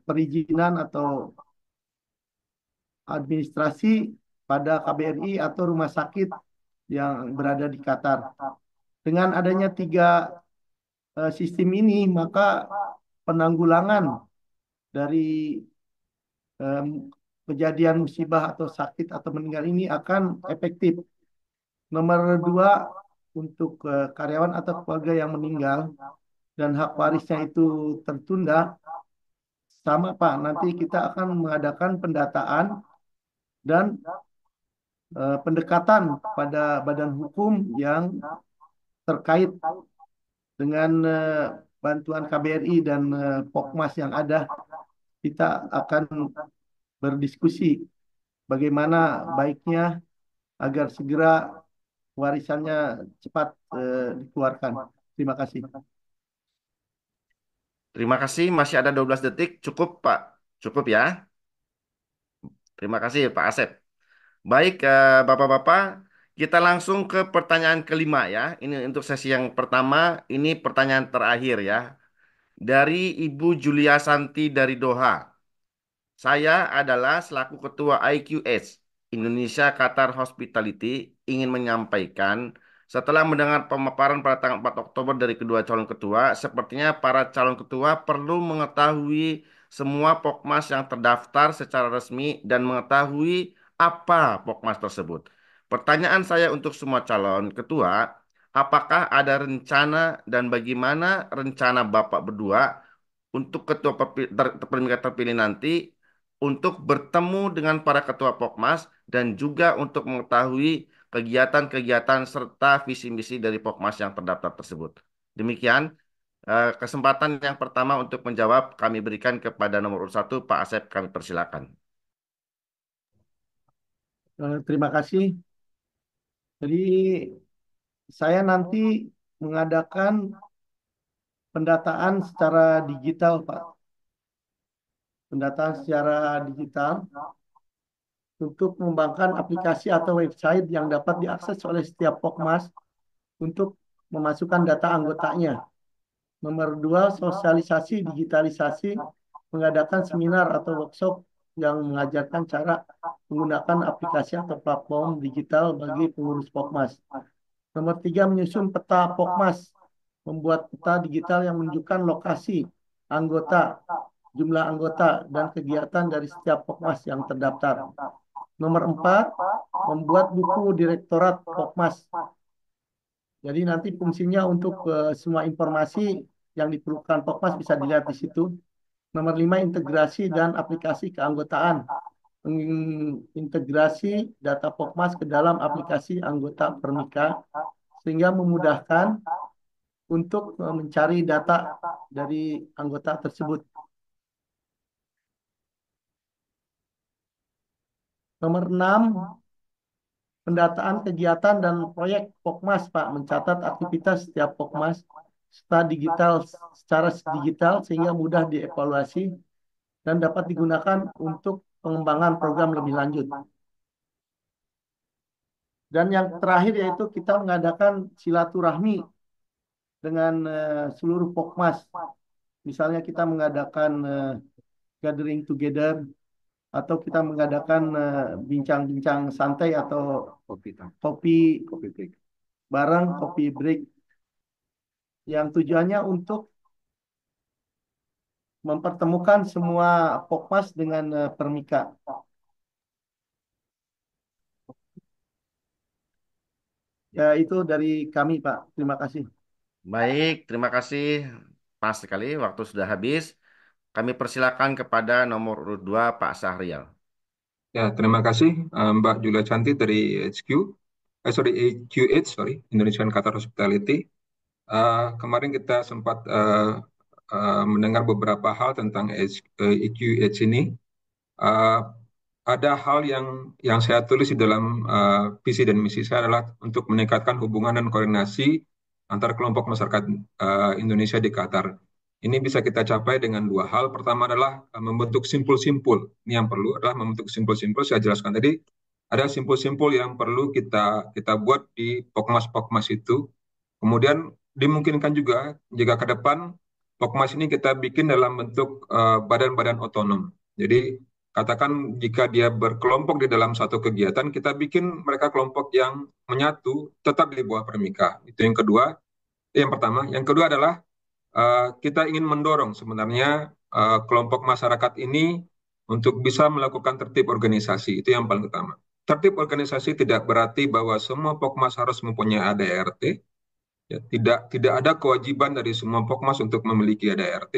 perizinan atau administrasi pada KBRI atau rumah sakit yang berada di Qatar. Dengan adanya tiga sistem ini, maka penanggulangan dari kejadian musibah atau sakit atau meninggal ini akan efektif. Nomor dua, untuk karyawan atau keluarga yang meninggal dan hak warisnya itu tertunda, sama Pak, nanti kita akan mengadakan pendataan dan pendekatan pada badan hukum yang terkait dengan bantuan KBRI dan Pokmas yang ada. Kita akan berdiskusi bagaimana baiknya agar segera warisannya cepat dikeluarkan. Terima kasih. Terima kasih, masih ada 12 detik. Cukup, Pak. Cukup ya. Terima kasih, Pak Asep. Baik, Bapak-Bapak, kita langsung ke pertanyaan kelima ya. Ini untuk sesi yang pertama, ini pertanyaan terakhir ya. Dari Ibu Julia Santi dari Doha. Saya adalah selaku Ketua IQH Indonesia Qatar Hospitality ingin menyampaikan setelah mendengar pemaparan pada tanggal 4 Oktober dari kedua calon ketua, sepertinya para calon ketua perlu mengetahui semua Pokmas yang terdaftar secara resmi dan mengetahui apa Pokmas tersebut. Pertanyaan saya untuk semua calon ketua, apakah ada rencana dan bagaimana rencana Bapak berdua untuk ketua terpilih nanti untuk bertemu dengan para ketua Pokmas dan juga untuk mengetahui kegiatan-kegiatan serta visi misi dari Pokmas yang terdaftar tersebut. Demikian kesempatan yang pertama untuk menjawab kami berikan kepada nomor urut 1 Pak Asep, kami persilakan. Terima kasih. Jadi saya nanti mengadakan pendataan secara digital, Pak. Pendataan secara digital untuk mengembangkan aplikasi atau website yang dapat diakses oleh setiap Pokmas untuk memasukkan data anggotanya. Nomor dua, sosialisasi digitalisasi, mengadakan seminar atau workshop yang mengajarkan cara menggunakan aplikasi atau platform digital bagi pengurus Pokmas. Nomor tiga, menyusun peta Pokmas, membuat peta digital yang menunjukkan lokasi anggota, jumlah anggota, dan kegiatan dari setiap Pokmas yang terdaftar. Nomor empat, membuat buku direktorat Pokmas. Jadi nanti fungsinya untuk semua informasi yang diperlukan Pokmas bisa dilihat di situ. Nomor 5, integrasi dan aplikasi keanggotaan. Integrasi data Pokmas ke dalam aplikasi anggota Permika sehingga memudahkan untuk mencari data dari anggota tersebut. Nomor 6, pendataan kegiatan dan proyek Pokmas, Pak, mencatat aktivitas setiap Pokmas secara digital sehingga mudah dievaluasi dan dapat digunakan untuk pengembangan program lebih lanjut. Dan yang terakhir yaitu kita mengadakan silaturahmi dengan seluruh Pokmas. Misalnya kita mengadakan gathering together atau kita mengadakan bincang-bincang santai atau kopi break bareng, kopi break yang tujuannya untuk mempertemukan semua Pokmas dengan Permika. Ya, itu dari kami, Pak. Terima kasih. Baik, terima kasih. Pas sekali, waktu sudah habis. Kami persilakan kepada nomor urut 2 Pak Sahrial. Ya, terima kasih Mbak Julia Cantik dari IQH, Indonesian Qatar Hospitality. Kemarin kita sempat mendengar beberapa hal tentang IQH ini. Ada hal yang saya tulis di dalam visi dan misi saya adalah untuk meningkatkan hubungan dan koordinasi antar kelompok masyarakat Indonesia di Qatar. Ini bisa kita capai dengan dua hal. Pertama adalah membentuk simpul-simpul. Ini yang perlu adalah membentuk simpul-simpul. Saya jelaskan tadi, ada simpul-simpul yang perlu kita buat di Pokmas-Pokmas itu. Kemudian dimungkinkan juga jika ke depan Pokmas ini kita bikin dalam bentuk badan-badan otonom. Jadi Katakan jika dia berkelompok di dalam satu kegiatan, kita bikin mereka kelompok yang menyatu tetap di bawah Permika. Itu yang kedua. Yang pertama. Yang kedua adalah kita ingin mendorong sebenarnya kelompok masyarakat ini untuk bisa melakukan tertib organisasi. Itu yang paling utama. Tertib organisasi tidak berarti bahwa semua Pokmas harus mempunyai ADART. Ya, tidak ada kewajiban dari semua Pokmas untuk memiliki ADART,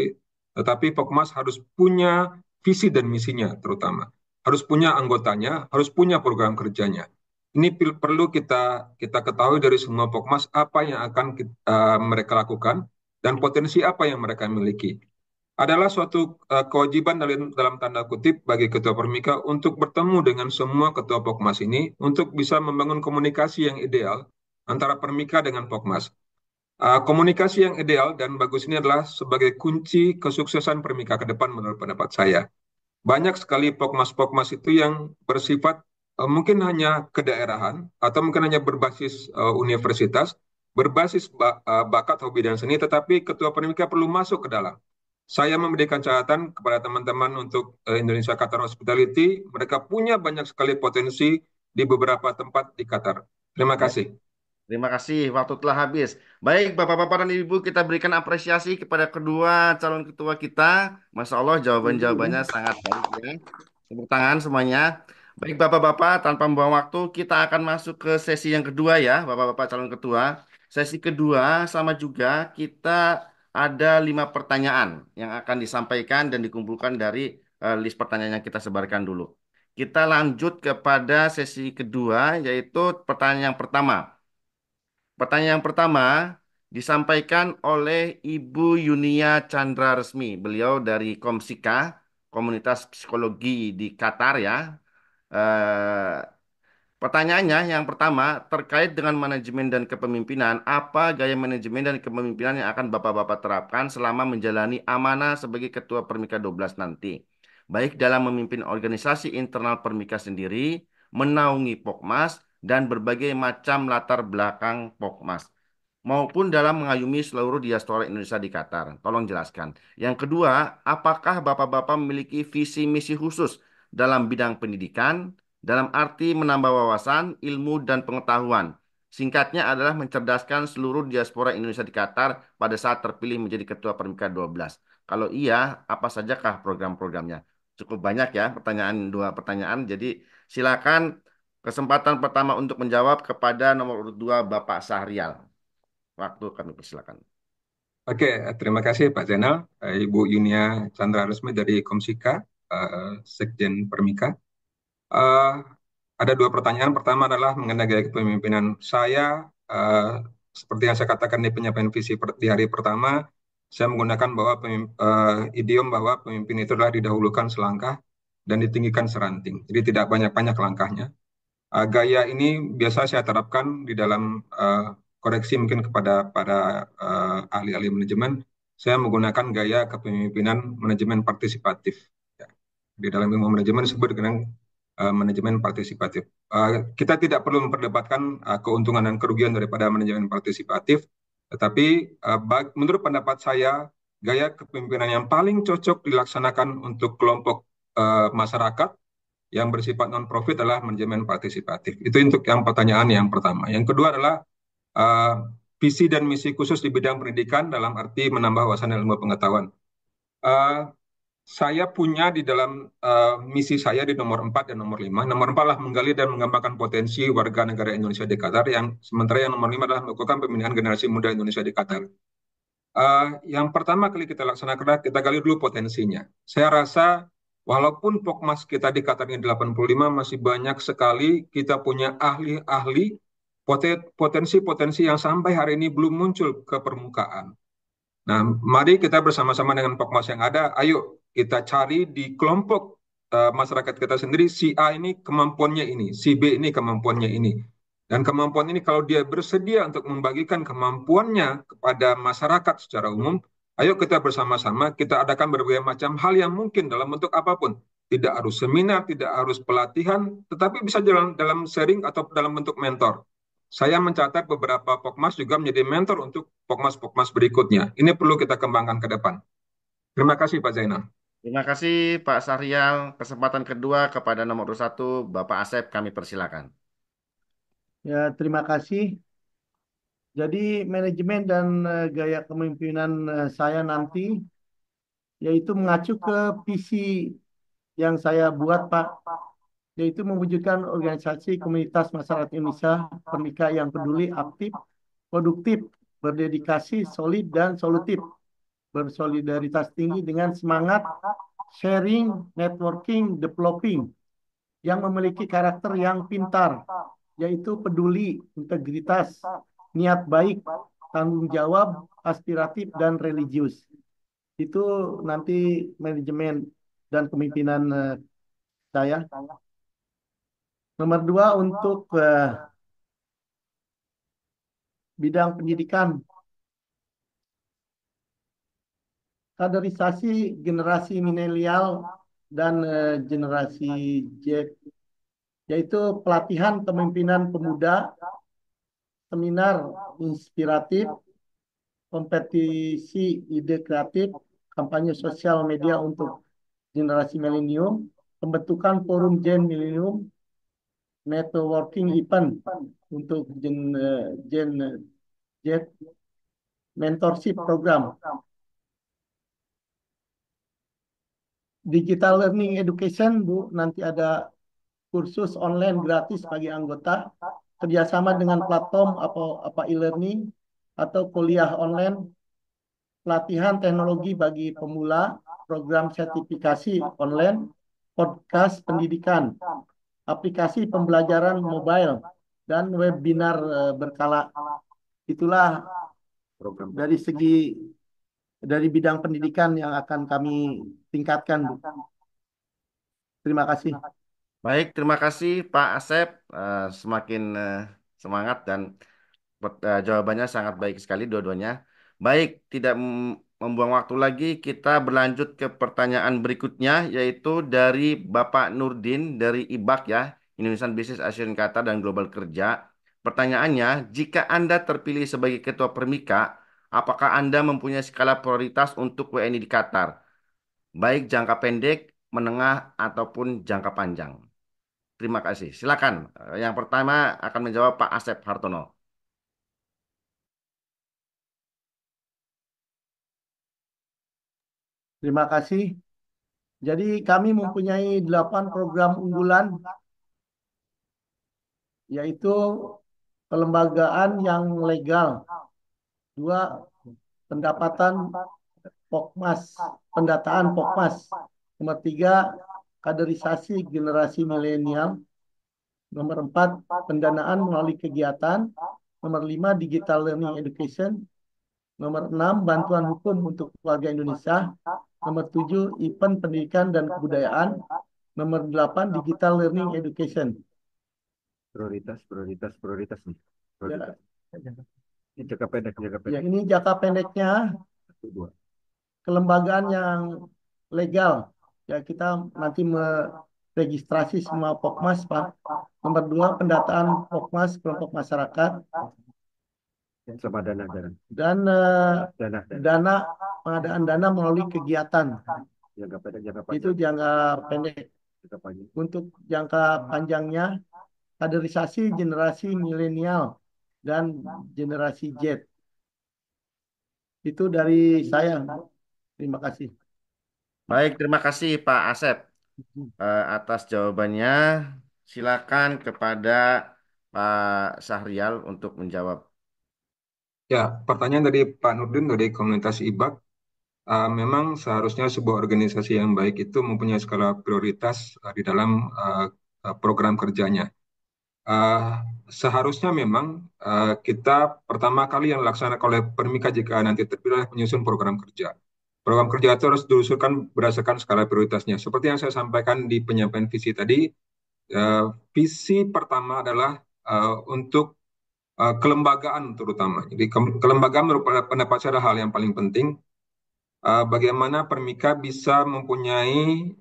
tetapi Pokmas harus punya visi dan misinya terutama. Harus punya anggotanya, harus punya program kerjanya. Ini perlu kita ketahui dari semua Pokmas apa yang akan mereka lakukan dan potensi apa yang mereka miliki. Adalah suatu kewajiban dalam tanda kutip bagi Ketua Permika untuk bertemu dengan semua Ketua Pokmas ini untuk bisa membangun komunikasi yang ideal antara Permika dengan Pokmas. Komunikasi yang ideal dan bagus ini adalah sebagai kunci kesuksesan Permika ke depan menurut pendapat saya. Banyak sekali Pokmas-Pokmas itu yang bersifat mungkin hanya kedaerahan atau mungkin hanya berbasis universitas, berbasis bakat, hobi, dan seni, tetapi Ketua Permika perlu masuk ke dalam. Saya memberikan catatan kepada teman-teman untuk Indonesia Qatar Hospitality. Mereka punya banyak sekali potensi di beberapa tempat di Qatar. Terima kasih. Terima kasih, waktu telah habis. Baik, Bapak-Bapak dan Ibu, kita berikan apresiasi kepada kedua calon ketua kita. Masya Allah, jawaban-jawabannya sangat baik ya. Tepuk tangan semuanya. Baik, Bapak-Bapak, tanpa membuang waktu, kita akan masuk ke sesi yang kedua ya, Bapak-Bapak calon ketua. Sesi kedua sama juga kita ada 5 pertanyaan yang akan disampaikan dan dikumpulkan dari list pertanyaan yang kita sebarkan dulu. Kita lanjut kepada sesi kedua, yaitu pertanyaan yang pertama. Pertanyaan yang pertama disampaikan oleh Ibu Yunia Chandra Resmi. Beliau dari Komsika, Komunitas Psikologi di Qatar ya. Pertanyaannya yang pertama terkait dengan manajemen dan kepemimpinan. Apa gaya manajemen dan kepemimpinan yang akan Bapak-Bapak terapkan selama menjalani amanah sebagai Ketua Permika 12 nanti? Baik dalam memimpin organisasi internal Permika sendiri, menaungi Pokmas, dan berbagai macam latar belakang Pokmas, maupun dalam mengayumi seluruh diaspora Indonesia di Qatar. Tolong jelaskan. Yang kedua, apakah Bapak-Bapak memiliki visi misi khusus dalam bidang pendidikan, dalam arti menambah wawasan, ilmu, dan pengetahuan? Singkatnya adalah mencerdaskan seluruh diaspora Indonesia di Qatar pada saat terpilih menjadi Ketua Permika 12. Kalau iya, apa sajakah program-programnya? Cukup banyak ya dua pertanyaan. Jadi silakan kesempatan pertama untuk menjawab kepada nomor urut 2 Bapak Syahrial. Waktu kami persilakan. Oke, terima kasih Pak Zainal, Ibu Yunia Chandra Resmi dari Komsika, Sekjen Permika. Ada 2 pertanyaan. Pertama adalah mengenai gaya kepemimpinan saya. Seperti yang saya katakan di penyampaian visi di hari pertama, saya menggunakan bahwa idiom bahwa pemimpin itu adalah didahulukan selangkah dan ditinggikan seranting. Jadi tidak banyak-banyak langkahnya. Gaya ini biasa saya terapkan di dalam koreksi mungkin kepada para ahli-ahli manajemen. Saya menggunakan gaya kepemimpinan manajemen partisipatif. Ya. Di dalam ilmu manajemen disebut dengan manajemen partisipatif. Kita tidak perlu memperdebatkan keuntungan dan kerugian daripada manajemen partisipatif, tetapi menurut pendapat saya, gaya kepemimpinan yang paling cocok dilaksanakan untuk kelompok masyarakat yang bersifat non-profit adalah manajemen partisipatif. Itu untuk yang pertanyaan yang pertama. Yang kedua adalah visi dan misi khusus di bidang pendidikan dalam arti menambah wawasan ilmu pengetahuan. Saya punya di dalam misi saya di nomor 4 dan nomor 5. Nomor 4 adalah menggali dan mengembangkan potensi warga negara Indonesia di Qatar, sementara yang nomor 5 adalah melakukan pembinaan generasi muda Indonesia di Qatar. Yang pertama kali kita laksanakan adalah kita gali dulu potensinya. Saya rasa walaupun Pokmas kita di Qatar ini 85, masih banyak sekali kita punya ahli-ahli, potensi-potensi yang sampai hari ini belum muncul ke permukaan. Nah, mari kita bersama-sama dengan Pokmas yang ada, ayo kita cari di kelompok masyarakat kita sendiri, si A ini kemampuannya ini, si B ini kemampuannya ini. Dan kemampuan ini kalau dia bersedia untuk membagikan kemampuannya kepada masyarakat secara umum, ayo kita bersama-sama, kita adakan berbagai macam hal yang mungkin dalam bentuk apapun. Tidak harus seminar, tidak harus pelatihan, tetapi bisa dalam sharing atau dalam bentuk mentor. Saya mencatat beberapa Pokmas juga menjadi mentor untuk Pokmas-Pokmas berikutnya. Ini perlu kita kembangkan ke depan. Terima kasih Pak Zainal. Terima kasih Pak Sahrial. Kesempatan kedua kepada nomor urut 1, Bapak Asep, kami persilakan. Ya, terima kasih. Jadi manajemen dan gaya kepemimpinan saya nanti yaitu mengacu ke visi yang saya buat, Pak, yaitu mewujudkan organisasi komunitas masyarakat Indonesia Permika yang peduli, aktif, produktif, berdedikasi, solid, dan solutif, bersolidaritas tinggi dengan semangat sharing, networking, developing, yang memiliki karakter yang pintar, yaitu peduli, integritas, niat baik, tanggung jawab, aspiratif, dan religius. Itu nanti manajemen dan kepemimpinan saya. Nomor 2 untuk bidang pendidikan, kaderisasi generasi milenial dan generasi Z, yaitu pelatihan kepemimpinan pemuda, seminar inspiratif, kompetisi ide kreatif, kampanye sosial media untuk generasi milenium, pembentukan forum Gen Milenium, networking event untuk Gen Z, mentorship program, digital learning education, Bu, nanti ada kursus online gratis bagi anggota, kerjasama dengan platform apa e-learning atau kuliah online, pelatihan teknologi bagi pemula, program sertifikasi online, podcast pendidikan, aplikasi pembelajaran mobile, dan webinar berkala. Itulah dari bidang pendidikan yang akan kami tingkatkan, Bu. Terima kasih. Baik, terima kasih Pak Asep. Semakin semangat dan jawabannya sangat baik sekali dua-duanya. Baik, tidak membuang waktu lagi, kita berlanjut ke pertanyaan berikutnya, yaitu dari Bapak Nurdin dari IBAK ya, Indonesian Business Association Qatar dan Global Kerja. Pertanyaannya, jika Anda terpilih sebagai Ketua Permika, apakah Anda mempunyai skala prioritas untuk WNI di Qatar, baik jangka pendek, menengah, ataupun jangka panjang? Terima kasih. Silakan. Yang pertama akan menjawab Pak Asep Hartono. Terima kasih. Jadi kami mempunyai 8 program unggulan, yaitu kelembagaan yang legal, 2 pendapatan Pokmas, pendataan Pokmas, nomor 3 kaderisasi generasi milenial, nomor 4 pendanaan melalui kegiatan, nomor 5 digital learning education, nomor 6 bantuan hukum untuk keluarga Indonesia, nomor 7 event pendidikan dan kebudayaan, nomor 8 digital learning education. Prioritas nih. Ya, Ini jangka pendek. ya, ini jangka pendeknya kelembagaan yang legal. Ya, kita nanti meregistrasi semua Pokmas, Pak. Nomor 2 pendataan Pokmas kelompok masyarakat. Sama dana. Dan dana pengadaan dana melalui kegiatan. Jangka pendek. Itu jangka pendek. Untuk jangka panjangnya kaderisasi generasi milenial dan generasi Z. Itu dari saya. Terima kasih. Baik, terima kasih Pak Asep atas jawabannya. Silakan kepada Pak Sahrial untuk menjawab. Ya, pertanyaan dari Pak Nurdin dari komunitas IBAK. Memang seharusnya sebuah organisasi yang baik itu mempunyai skala prioritas di dalam program kerjanya. Seharusnya memang kita pertama kali yang dilaksanakan oleh Permika jika nanti terpilih menyusun program kerja. Program kerja itu harus diusulkan berdasarkan skala prioritasnya. Seperti yang saya sampaikan di penyampaian visi tadi, visi pertama adalah untuk kelembagaan terutama. Jadi kelembagaan merupakan pendapat saya adalah hal yang paling penting. Bagaimana Permika bisa mempunyai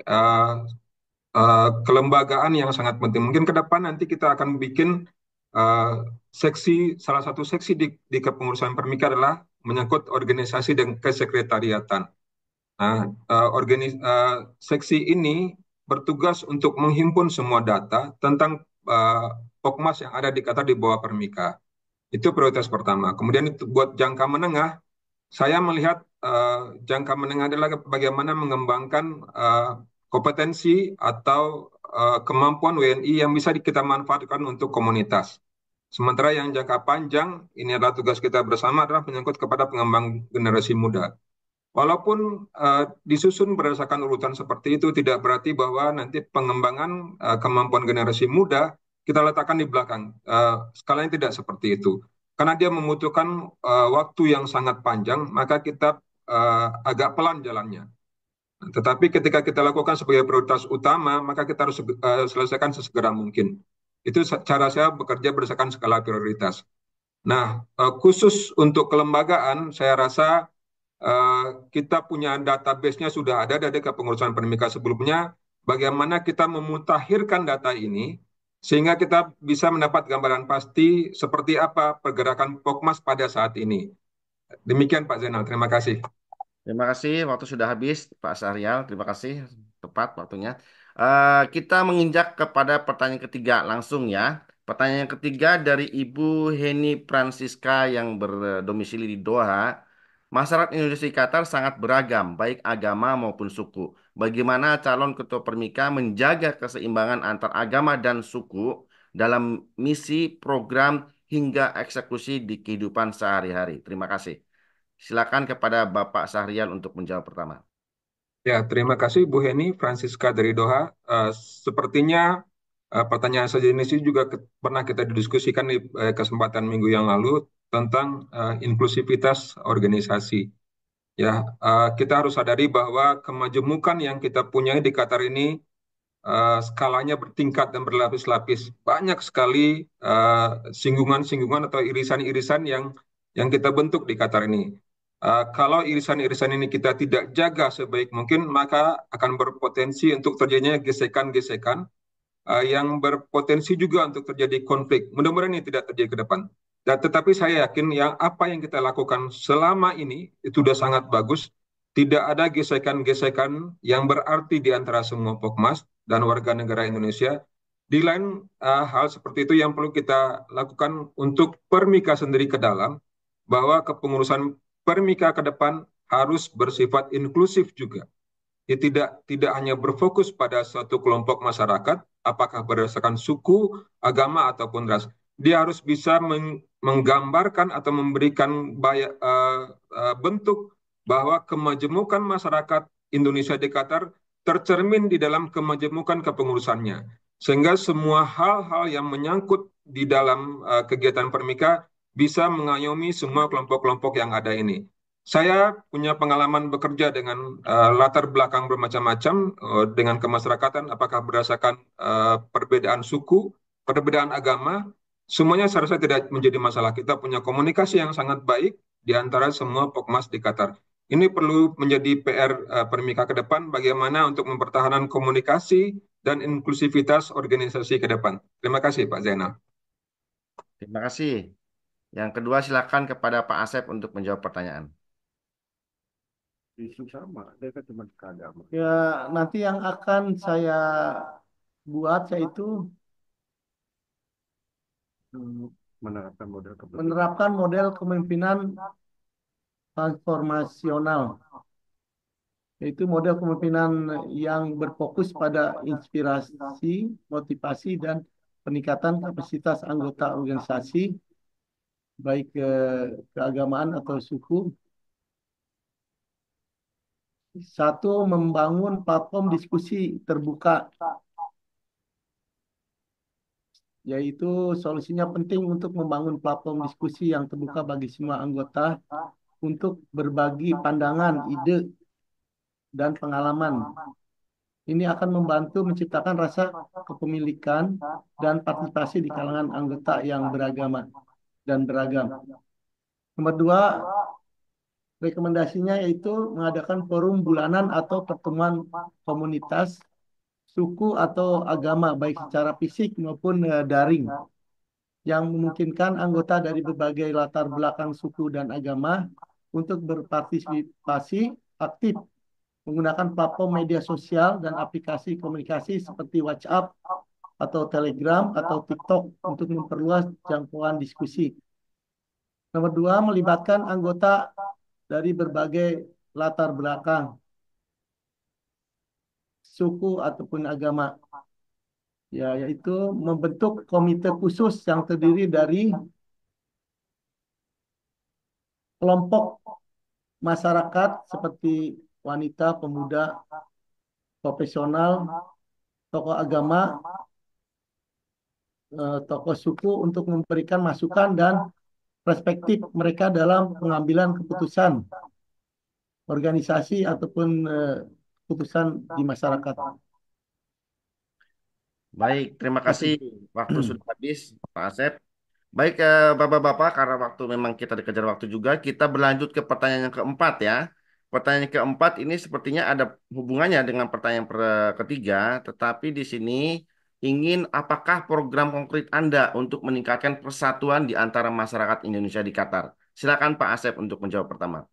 kelembagaan yang sangat penting. Mungkin ke depan nanti kita akan bikin salah satu seksi di kepengurusan Permika adalah menyangkut organisasi dan kesekretariatan. Nah, seksi ini bertugas untuk menghimpun semua data tentang Pokmas yang ada di Qatar di bawah Permika. Itu prioritas pertama. Kemudian itu buat jangka menengah, saya melihat jangka menengah adalah bagaimana mengembangkan kompetensi atau kemampuan WNI yang bisa kita manfaatkan untuk komunitas. Sementara yang jangka panjang, ini adalah tugas kita bersama adalah menyangkut kepada pengembang generasi muda. Walaupun disusun berdasarkan urutan seperti itu, tidak berarti bahwa nanti pengembangan kemampuan generasi muda kita letakkan di belakang. Skalanya tidak seperti itu. Karena dia membutuhkan waktu yang sangat panjang, maka kita agak pelan jalannya. Tetapi ketika kita lakukan sebagai prioritas utama, maka kita harus selesaikan sesegera mungkin. Itu cara saya bekerja berdasarkan skala prioritas. Nah, khusus untuk kelembagaan, saya rasa kita punya database-nya sudah ada dari kepengurusan Permika sebelumnya. Bagaimana kita memutakhirkan data ini sehingga kita bisa mendapat gambaran pasti seperti apa pergerakan Pokmas pada saat ini. Demikian Pak Zainal, terima kasih. Terima kasih, waktu sudah habis Pak Syahrial. Terima kasih, tepat waktunya. Kita menginjak kepada pertanyaan ketiga langsung ya. Pertanyaan ketiga dari Ibu Heni Francisca yang berdomisili di Doha. Masyarakat Indonesia di Qatar sangat beragam, baik agama maupun suku. Bagaimana calon ketua Permika menjaga keseimbangan antar agama dan suku dalam misi, program, hingga eksekusi di kehidupan sehari-hari? Terima kasih. Silakan kepada Bapak Syahrial untuk menjawab pertama. Ya, terima kasih Bu Heni Francisca dari Doha. Sepertinya pertanyaan sejenis ini juga pernah kita didiskusikan di kesempatan minggu yang lalu tentang inklusivitas organisasi. Ya, kita harus sadari bahwa kemajemukan yang kita punya di Qatar ini skalanya bertingkat dan berlapis-lapis. Banyak sekali singgungan-singgungan atau irisan-irisan yang kita bentuk di Qatar ini. Kalau irisan-irisan ini kita tidak jaga sebaik mungkin, maka akan berpotensi untuk terjadinya gesekan-gesekan yang berpotensi juga untuk terjadi konflik. Mudah-mudahan ini tidak terjadi ke depan. Tetapi saya yakin yang apa yang kita lakukan selama ini itu sudah sangat bagus. Tidak ada gesekan-gesekan yang berarti di antara semua Pokmas dan warga negara Indonesia. Di lain hal seperti itu yang perlu kita lakukan untuk Permika sendiri ke dalam, bahwa kepengurusan Permika ke depan harus bersifat inklusif juga. Dia tidak hanya berfokus pada suatu kelompok masyarakat, apakah berdasarkan suku, agama, ataupun ras. Dia harus bisa menggambarkan atau memberikan bentuk bahwa kemajemukan masyarakat Indonesia di Qatar tercermin di dalam kemajemukan kepengurusannya. Sehingga semua hal-hal yang menyangkut di dalam kegiatan Permika bisa mengayomi semua kelompok-kelompok yang ada ini. Saya punya pengalaman bekerja dengan latar belakang bermacam-macam dengan kemasyarakatan, apakah berdasarkan perbedaan suku, perbedaan agama, semuanya saya rasa tidak menjadi masalah. Kita punya komunikasi yang sangat baik di antara semua Pokmas di Qatar. Ini perlu menjadi PR Permika ke depan, bagaimana untuk mempertahankan komunikasi dan inklusivitas organisasi ke depan. Terima kasih Pak Zainal. Terima kasih. Yang kedua silakan kepada Pak Asep untuk menjawab pertanyaan. Ya, nanti yang akan saya buat yaitu menerapkan model kepemimpinan transformasional, yaitu model kepemimpinan yang berfokus pada inspirasi, motivasi, dan peningkatan kapasitas anggota organisasi, baik keagamaan atau suku. Satu, membangun platform diskusi terbuka, yaitu solusinya penting untuk membangun platform diskusi yang terbuka bagi semua anggota untuk berbagi pandangan, ide, dan pengalaman. Ini akan membantu menciptakan rasa kepemilikan dan partisipasi di kalangan anggota yang beragama dan beragam. Nomor dua, rekomendasinya yaitu mengadakan forum bulanan atau pertemuan komunitas, suku atau agama, baik secara fisik maupun daring, yang memungkinkan anggota dari berbagai latar belakang suku dan agama untuk berpartisipasi aktif menggunakan platform media sosial dan aplikasi komunikasi seperti WhatsApp atau Telegram atau TikTok untuk memperluas jangkauan diskusi. Nomor dua, melibatkan anggota dari berbagai latar belakang, suku ataupun agama, yaitu membentuk komite khusus yang terdiri dari kelompok masyarakat seperti wanita, pemuda, profesional, tokoh agama, tokoh suku untuk memberikan masukan dan perspektif mereka dalam pengambilan keputusan organisasi ataupun keputusan di masyarakat. Baik, terima kasih. Waktu sudah habis, Pak Asep. Baik, Bapak-Bapak, karena waktu memang kita dikejar waktu juga, kita berlanjut ke pertanyaan yang keempat ya. Pertanyaan yang keempat ini sepertinya ada hubungannya dengan pertanyaan ketiga, tetapi di sini ingin apakah program konkret Anda untuk meningkatkan persatuan di antara masyarakat Indonesia di Qatar? Silakan Pak Asep untuk menjawab pertama.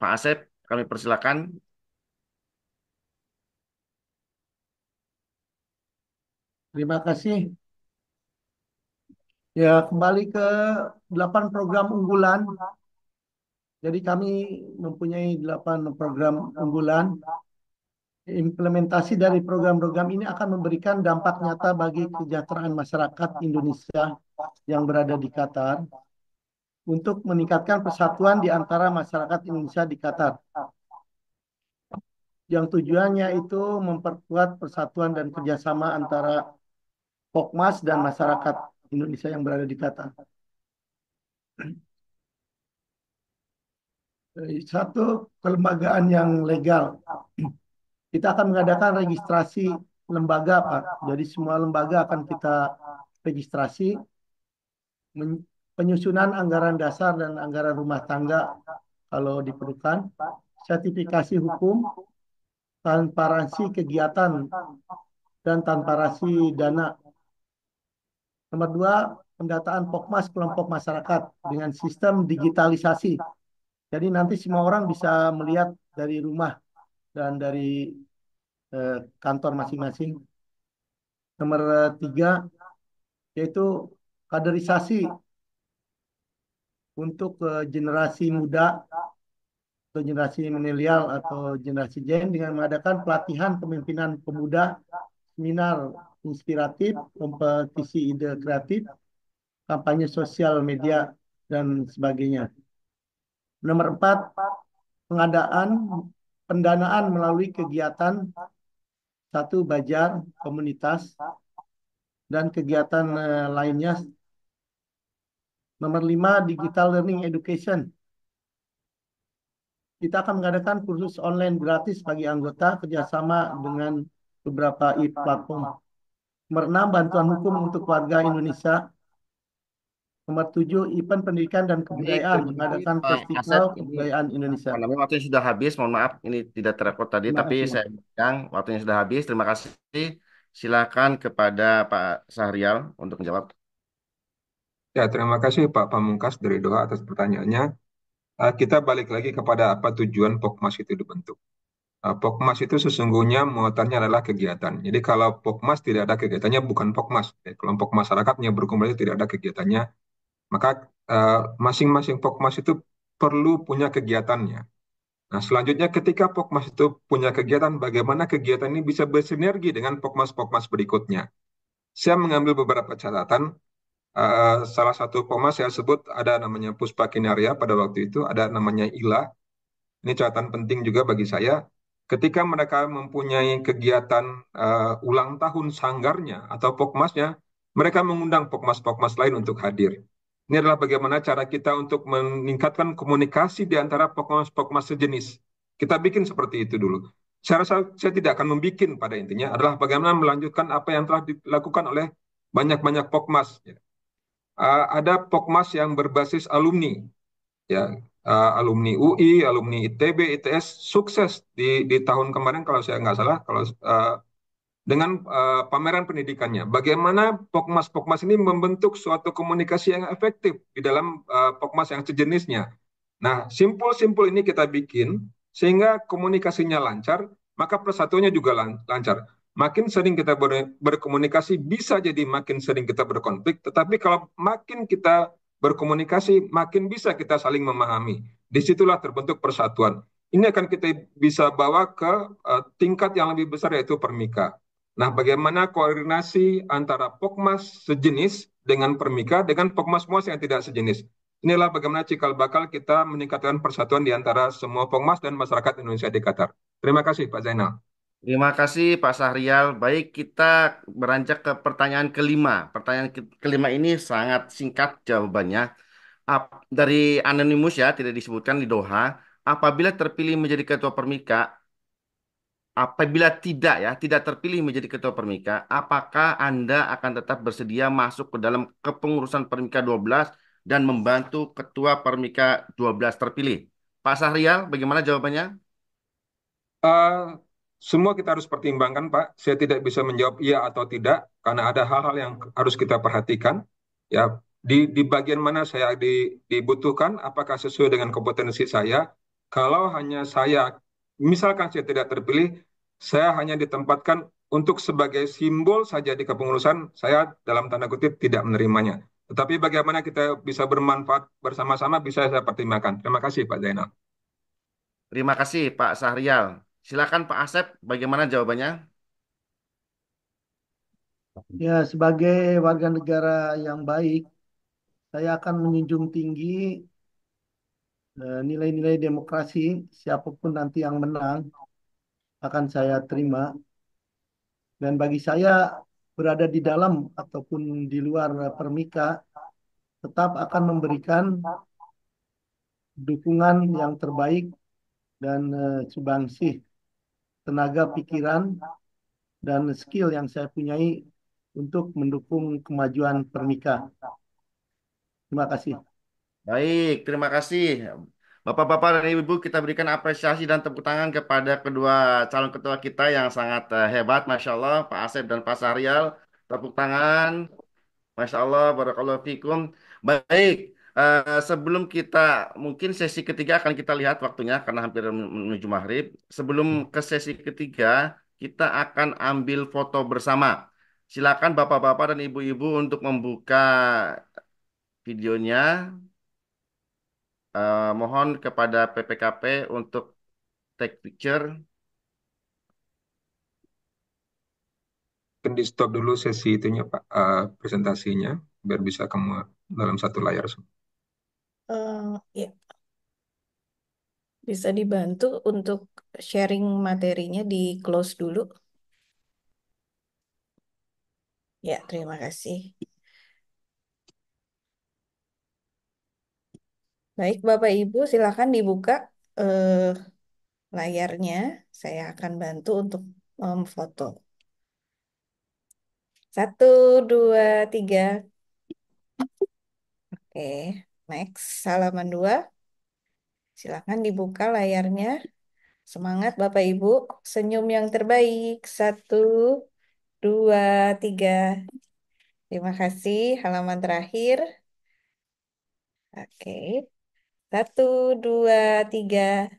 Pak Asep, kami persilakan. Terima kasih. Ya, kembali ke 8 program unggulan. Jadi kami mempunyai 8 program unggulan. Implementasi dari program-program ini akan memberikan dampak nyata bagi kesejahteraan masyarakat Indonesia yang berada di Qatar untuk meningkatkan persatuan di antara masyarakat Indonesia di Qatar. Yang tujuannya itu memperkuat persatuan dan kerjasama antara Pokmas dan masyarakat Indonesia yang berada di Qatar. Satu, kelembagaan yang legal. Kita akan mengadakan registrasi lembaga, Pak. Jadi semua lembaga akan kita registrasi. Penyusunan anggaran dasar dan anggaran rumah tangga kalau diperlukan. Sertifikasi hukum, transparansi kegiatan, dan transparansi dana. Nomor dua, pendataan Pokmas kelompok masyarakat dengan sistem digitalisasi. Jadi nanti semua orang bisa melihat dari rumah dan dari kantor masing-masing. Nomor tiga, yaitu kaderisasi untuk generasi muda atau generasi milenial atau generasi Gen dengan mengadakan pelatihan kepemimpinan pemuda, seminar inspiratif, kompetisi ide kreatif, kampanye sosial media, dan sebagainya. Nomor 4, pendanaan melalui kegiatan satu Bajar, komunitas, dan kegiatan lainnya. Nomor 5, digital learning education. Kita akan mengadakan kursus online gratis bagi anggota kerjasama dengan beberapa e-platform. Nomor 6, bantuan hukum untuk warga Indonesia. Nomor 7, event pendidikan dan kebudayaan, mengadakan festival kebudayaan Indonesia. Namanya waktunya sudah habis, mohon maaf ini tidak terekod tadi, tapi saya bilang waktunya sudah habis. Terima kasih. Silakan kepada Pak Sahrial untuk menjawab. Ya, terima kasih Pak Pamungkas dari Doha atas pertanyaannya. Kita balik lagi kepada apa tujuan Pokmas itu dibentuk. Pokmas itu sesungguhnya muatannya adalah kegiatan. Jadi kalau Pokmas tidak ada kegiatannya, bukan Pokmas. Kelompok masyarakatnya berkumpul itu tidak ada kegiatannya, maka masing-masing Pokmas itu perlu punya kegiatannya. Nah, selanjutnya ketika Pokmas itu punya kegiatan, bagaimana kegiatan ini bisa bersinergi dengan Pokmas-Pokmas berikutnya. Saya mengambil beberapa catatan. Salah satu Pokmas saya sebut ada namanya Puspa Kinaria pada waktu itu, ada namanya Ila. Ini catatan penting juga bagi saya. Ketika mereka mempunyai kegiatan ulang tahun sanggarnya atau Pokmasnya, mereka mengundang Pokmas-Pokmas lain untuk hadir. Ini adalah bagaimana cara kita untuk meningkatkan komunikasi di antara Pokmas-Pokmas sejenis. Kita bikin seperti itu dulu. Saya rasa saya tidak akan membuat, pada intinya adalah bagaimana melanjutkan apa yang telah dilakukan oleh banyak-banyak Pokmas. Ada Pokmas yang berbasis alumni, ya, alumni UI, alumni ITB, ITS sukses di tahun kemarin kalau saya nggak salah, kalau dengan pameran pendidikannya. Bagaimana Pokmas-Pokmas ini membentuk suatu komunikasi yang efektif di dalam Pokmas yang sejenisnya. Nah, simpul-simpul ini kita bikin sehingga komunikasinya lancar, maka persatuannya juga lancar. Makin sering kita berkomunikasi, bisa jadi makin sering kita berkonflik, tetapi kalau makin kita berkomunikasi, makin bisa kita saling memahami. Disitulah terbentuk persatuan. Ini akan kita bisa bawa ke tingkat yang lebih besar, yaitu Permika. Nah, bagaimana koordinasi antara Pokmas sejenis dengan Permika dengan Pokmas-Pokmas yang tidak sejenis. Inilah bagaimana cikal bakal kita meningkatkan persatuan di antara semua Pokmas dan masyarakat Indonesia di Qatar. Terima kasih, Pak Zainal. Terima kasih Pak Sahrial. Baik, kita beranjak ke pertanyaan kelima. Pertanyaan kelima ini sangat singkat jawabannya. Dari Anonymous ya, tidak disebutkan di Doha. Apabila terpilih menjadi ketua Permika, apabila tidak terpilih menjadi ketua Permika, apakah Anda akan tetap bersedia masuk ke dalam kepengurusan Permika 12 dan membantu ketua Permika 12 terpilih? Pak Sahrial, bagaimana jawabannya? Uh, Semua kita harus pertimbangkan, Pak. Saya tidak bisa menjawab iya atau tidak karena ada hal-hal yang harus kita perhatikan. Ya, di bagian mana saya dibutuhkan, apakah sesuai dengan kompetensi saya? Kalau hanya saya, misalkan saya tidak terpilih, saya hanya ditempatkan untuk sebagai simbol saja di kepengurusan, saya dalam tanda kutip tidak menerimanya. Tetapi bagaimana kita bisa bermanfaat bersama-sama bisa saya pertimbangkan. Terima kasih, Pak Zainal. Terima kasih Pak Sahrial. Silakan Pak Asep, bagaimana jawabannya? Ya, sebagai warga negara yang baik, saya akan menjunjung tinggi nilai-nilai demokrasi. Siapapun nanti yang menang akan saya terima. Dan bagi saya berada di dalam ataupun di luar Permika tetap akan memberikan dukungan yang terbaik dan subangsih tenaga pikiran dan skill yang saya punyai untuk mendukung kemajuan Permika. Terima kasih. Baik, terima kasih. Bapak-bapak dan ibu-ibu, kita berikan apresiasi dan tepuk tangan kepada kedua calon ketua kita yang sangat hebat, Masya Allah, Pak Asep dan Pak Sahrial. Tepuk tangan, Masya Allah, Barakallahu Fikum. Baik, sebelum kita, mungkin sesi ketiga akan kita lihat waktunya, karena hampir menuju maghrib. Sebelum ke sesi ketiga, kita akan ambil foto bersama. Silakan bapak-bapak dan ibu-ibu untuk membuka videonya. Mohon kepada PPKP untuk take picture. Mungkin di stop dulu sesi itunya Pak, presentasinya biar bisa kamu dalam satu layar. Ya, bisa dibantu untuk sharing materinya di close dulu. Ya, terima kasih. Baik, Bapak Ibu, silakan dibuka layarnya. Saya akan bantu untuk memfoto. 1, 2, 3. Oke, next. Halaman 2. Silakan dibuka layarnya. Semangat Bapak Ibu. Senyum yang terbaik. 1, 2, 3. Terima kasih. Halaman terakhir. Oke. 1, 2, 3.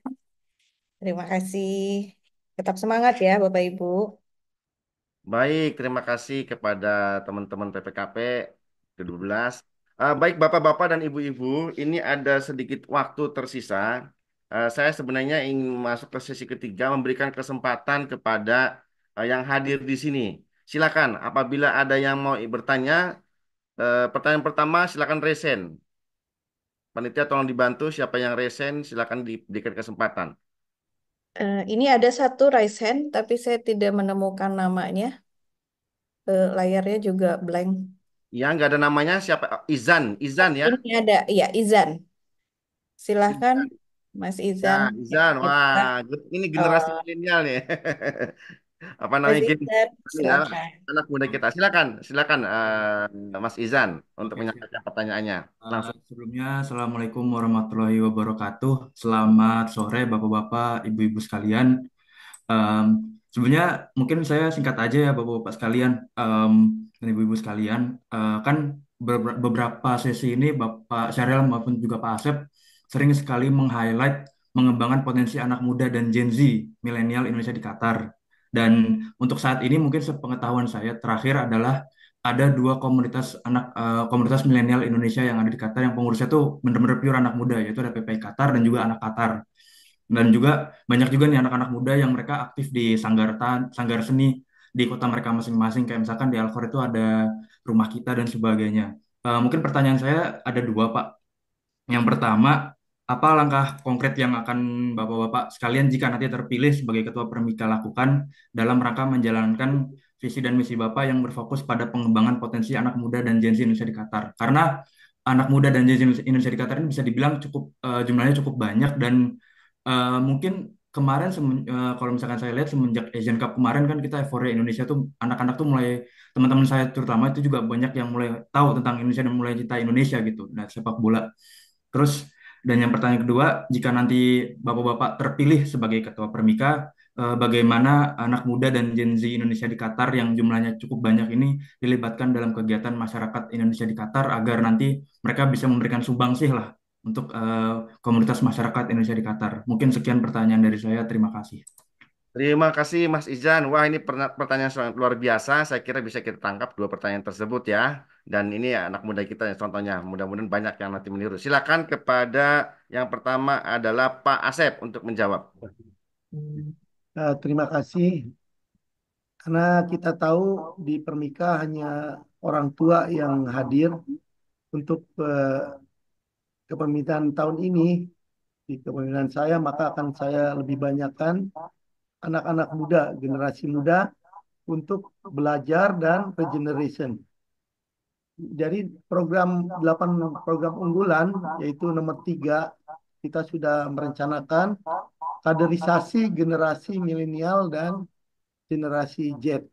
Terima kasih. Tetap semangat ya Bapak Ibu. Baik, terima kasih kepada teman-teman PPKP ke-12. Baik Bapak-bapak dan Ibu-ibu, ini ada sedikit waktu tersisa. Saya sebenarnya ingin masuk ke sesi ketiga, memberikan kesempatan kepada yang hadir di sini. Silakan, apabila ada yang mau bertanya, pertanyaan pertama silakan resen. Panitia tolong dibantu, siapa yang resen, silakan diberikan kesempatan. Ini ada satu raise hand, tapi saya tidak menemukan namanya. Layarnya juga blank. Ya, nggak ada namanya, siapa? Izan, Izan ya. Ini ada, ya Izan. Silahkan, Mas Ya, Izan. Izan, wah, ini generasi Eh, milenial nih. Apa Mas namanya? Izan, Ini ya, silakan. anak muda kita. Silakan, silakan, Mas Izan untuk Oke, siap. menyampaikan pertanyaannya. Langsung. Sebelumnya, Assalamualaikum warahmatullahi wabarakatuh. Selamat sore, Bapak-Bapak, Ibu-Ibu sekalian. Em, Sebenarnya mungkin saya singkat aja ya Bapak-Bapak sekalian dan Ibu-ibu sekalian. Kan beberapa sesi ini Bapak Syaril maupun juga Pak Asep sering sekali meng-highlight mengembangkan potensi anak muda dan Gen Z milenial Indonesia di Qatar. Dan untuk saat ini mungkin sepengetahuan saya terakhir adalah ada dua komunitas milenial Indonesia yang ada di Qatar yang pengurusnya tuh benar-benar pure anak muda, yaitu ada PPI Qatar dan juga anak Qatar. Dan juga banyak juga nih anak-anak muda yang mereka aktif di sanggar seni di kota mereka masing-masing. Kayak misalkan di Alfor itu ada rumah kita dan sebagainya. Mungkin pertanyaan saya ada dua, Pak. Yang pertama, apa langkah konkret yang akan Bapak-Bapak sekalian jika nanti terpilih sebagai Ketua Permika lakukan dalam rangka menjalankan visi dan misi Bapak yang berfokus pada pengembangan potensi anak muda dan Gen Z Indonesia di Qatar? Karena anak muda dan Gen Z Indonesia di Qatar ini bisa dibilang jumlahnya cukup banyak dan mungkin kemarin kalau misalkan saya lihat semenjak Asian Cup kemarin kan kita euforia Indonesia tuh anak-anak tuh mulai teman-teman saya terutama itu juga banyak yang mulai tahu tentang Indonesia dan mulai cinta Indonesia gitu. Nah, sepak bola. Terus dan yang pertanyaan kedua, jika nanti Bapak-bapak terpilih sebagai Ketua Permika, bagaimana anak muda dan Gen Z Indonesia di Qatar yang jumlahnya cukup banyak ini dilibatkan dalam kegiatan masyarakat Indonesia di Qatar agar nanti mereka bisa memberikan sumbangsi lah untuk komunitas masyarakat Indonesia di Qatar. Mungkin sekian pertanyaan dari saya. Terima kasih. Terima kasih Mas Izan. Wah, ini pertanyaan sangat luar biasa. Saya kira bisa kita tangkap dua pertanyaan tersebut ya. Dan ini ya, anak muda kita ya contohnya. Mudah-mudahan banyak yang nanti meniru. Silakan kepada yang pertama adalah Pak Asep untuk menjawab. Terima kasih. Karena kita tahu di Permika hanya orang tua yang hadir untuk kepemimpinan tahun ini. Di kepemimpinan saya, maka akan saya lebih banyakkan anak-anak muda, generasi muda untuk belajar dan regeneration. Jadi 8 program unggulan, yaitu nomor 3, kita sudah merencanakan kaderisasi generasi milenial dan generasi Z,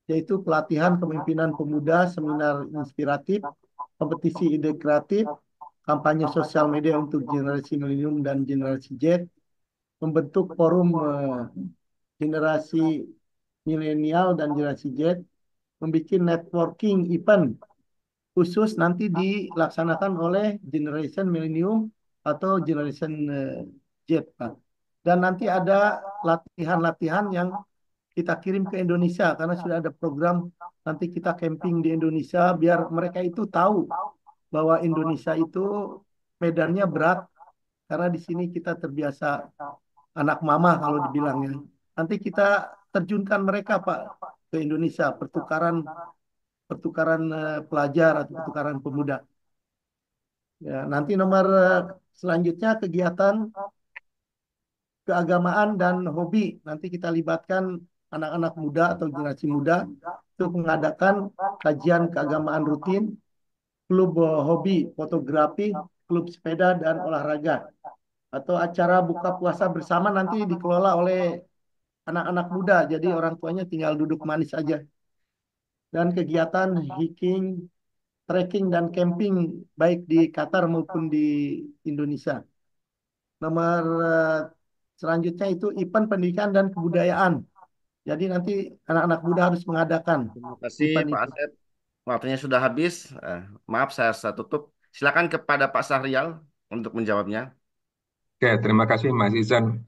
yaitu pelatihan kepemimpinan pemuda, seminar inspiratif, kompetisi ide kreatif, kampanye sosial media untuk generasi milenium dan generasi Z, membentuk forum generasi milenial dan generasi Z, membuat networking event khusus nanti dilaksanakan oleh generation milenium atau generation Z, Pak. Dan nanti ada latihan-latihan yang kita kirim ke Indonesia karena sudah ada program nanti kita camping di Indonesia biar mereka itu tahu bahwa Indonesia itu medannya berat karena di sini kita terbiasa anak mama kalau dibilangnya. Nanti kita terjunkan mereka Pak ke Indonesia pertukaran pelajar atau pertukaran pemuda. Ya, nanti nomor selanjutnya kegiatan keagamaan dan hobi. Nanti kita libatkan anak-anak muda atau generasi muda untuk mengadakan kajian keagamaan rutin, klub hobi fotografi, klub sepeda dan olahraga. Atau acara buka puasa bersama nanti dikelola oleh anak-anak muda. Jadi orang tuanya tinggal duduk manis aja. Dan kegiatan hiking, trekking, dan camping baik di Qatar maupun di Indonesia. Nomor selanjutnya itu event pendidikan dan kebudayaan. Jadi nanti anak-anak muda harus mengadakan. Terima kasih Pak Asep. Waktunya sudah habis. Maaf saya harus tutup. Silakan kepada Pak Sahrial untuk menjawabnya. Oke, terima kasih Mas Izan.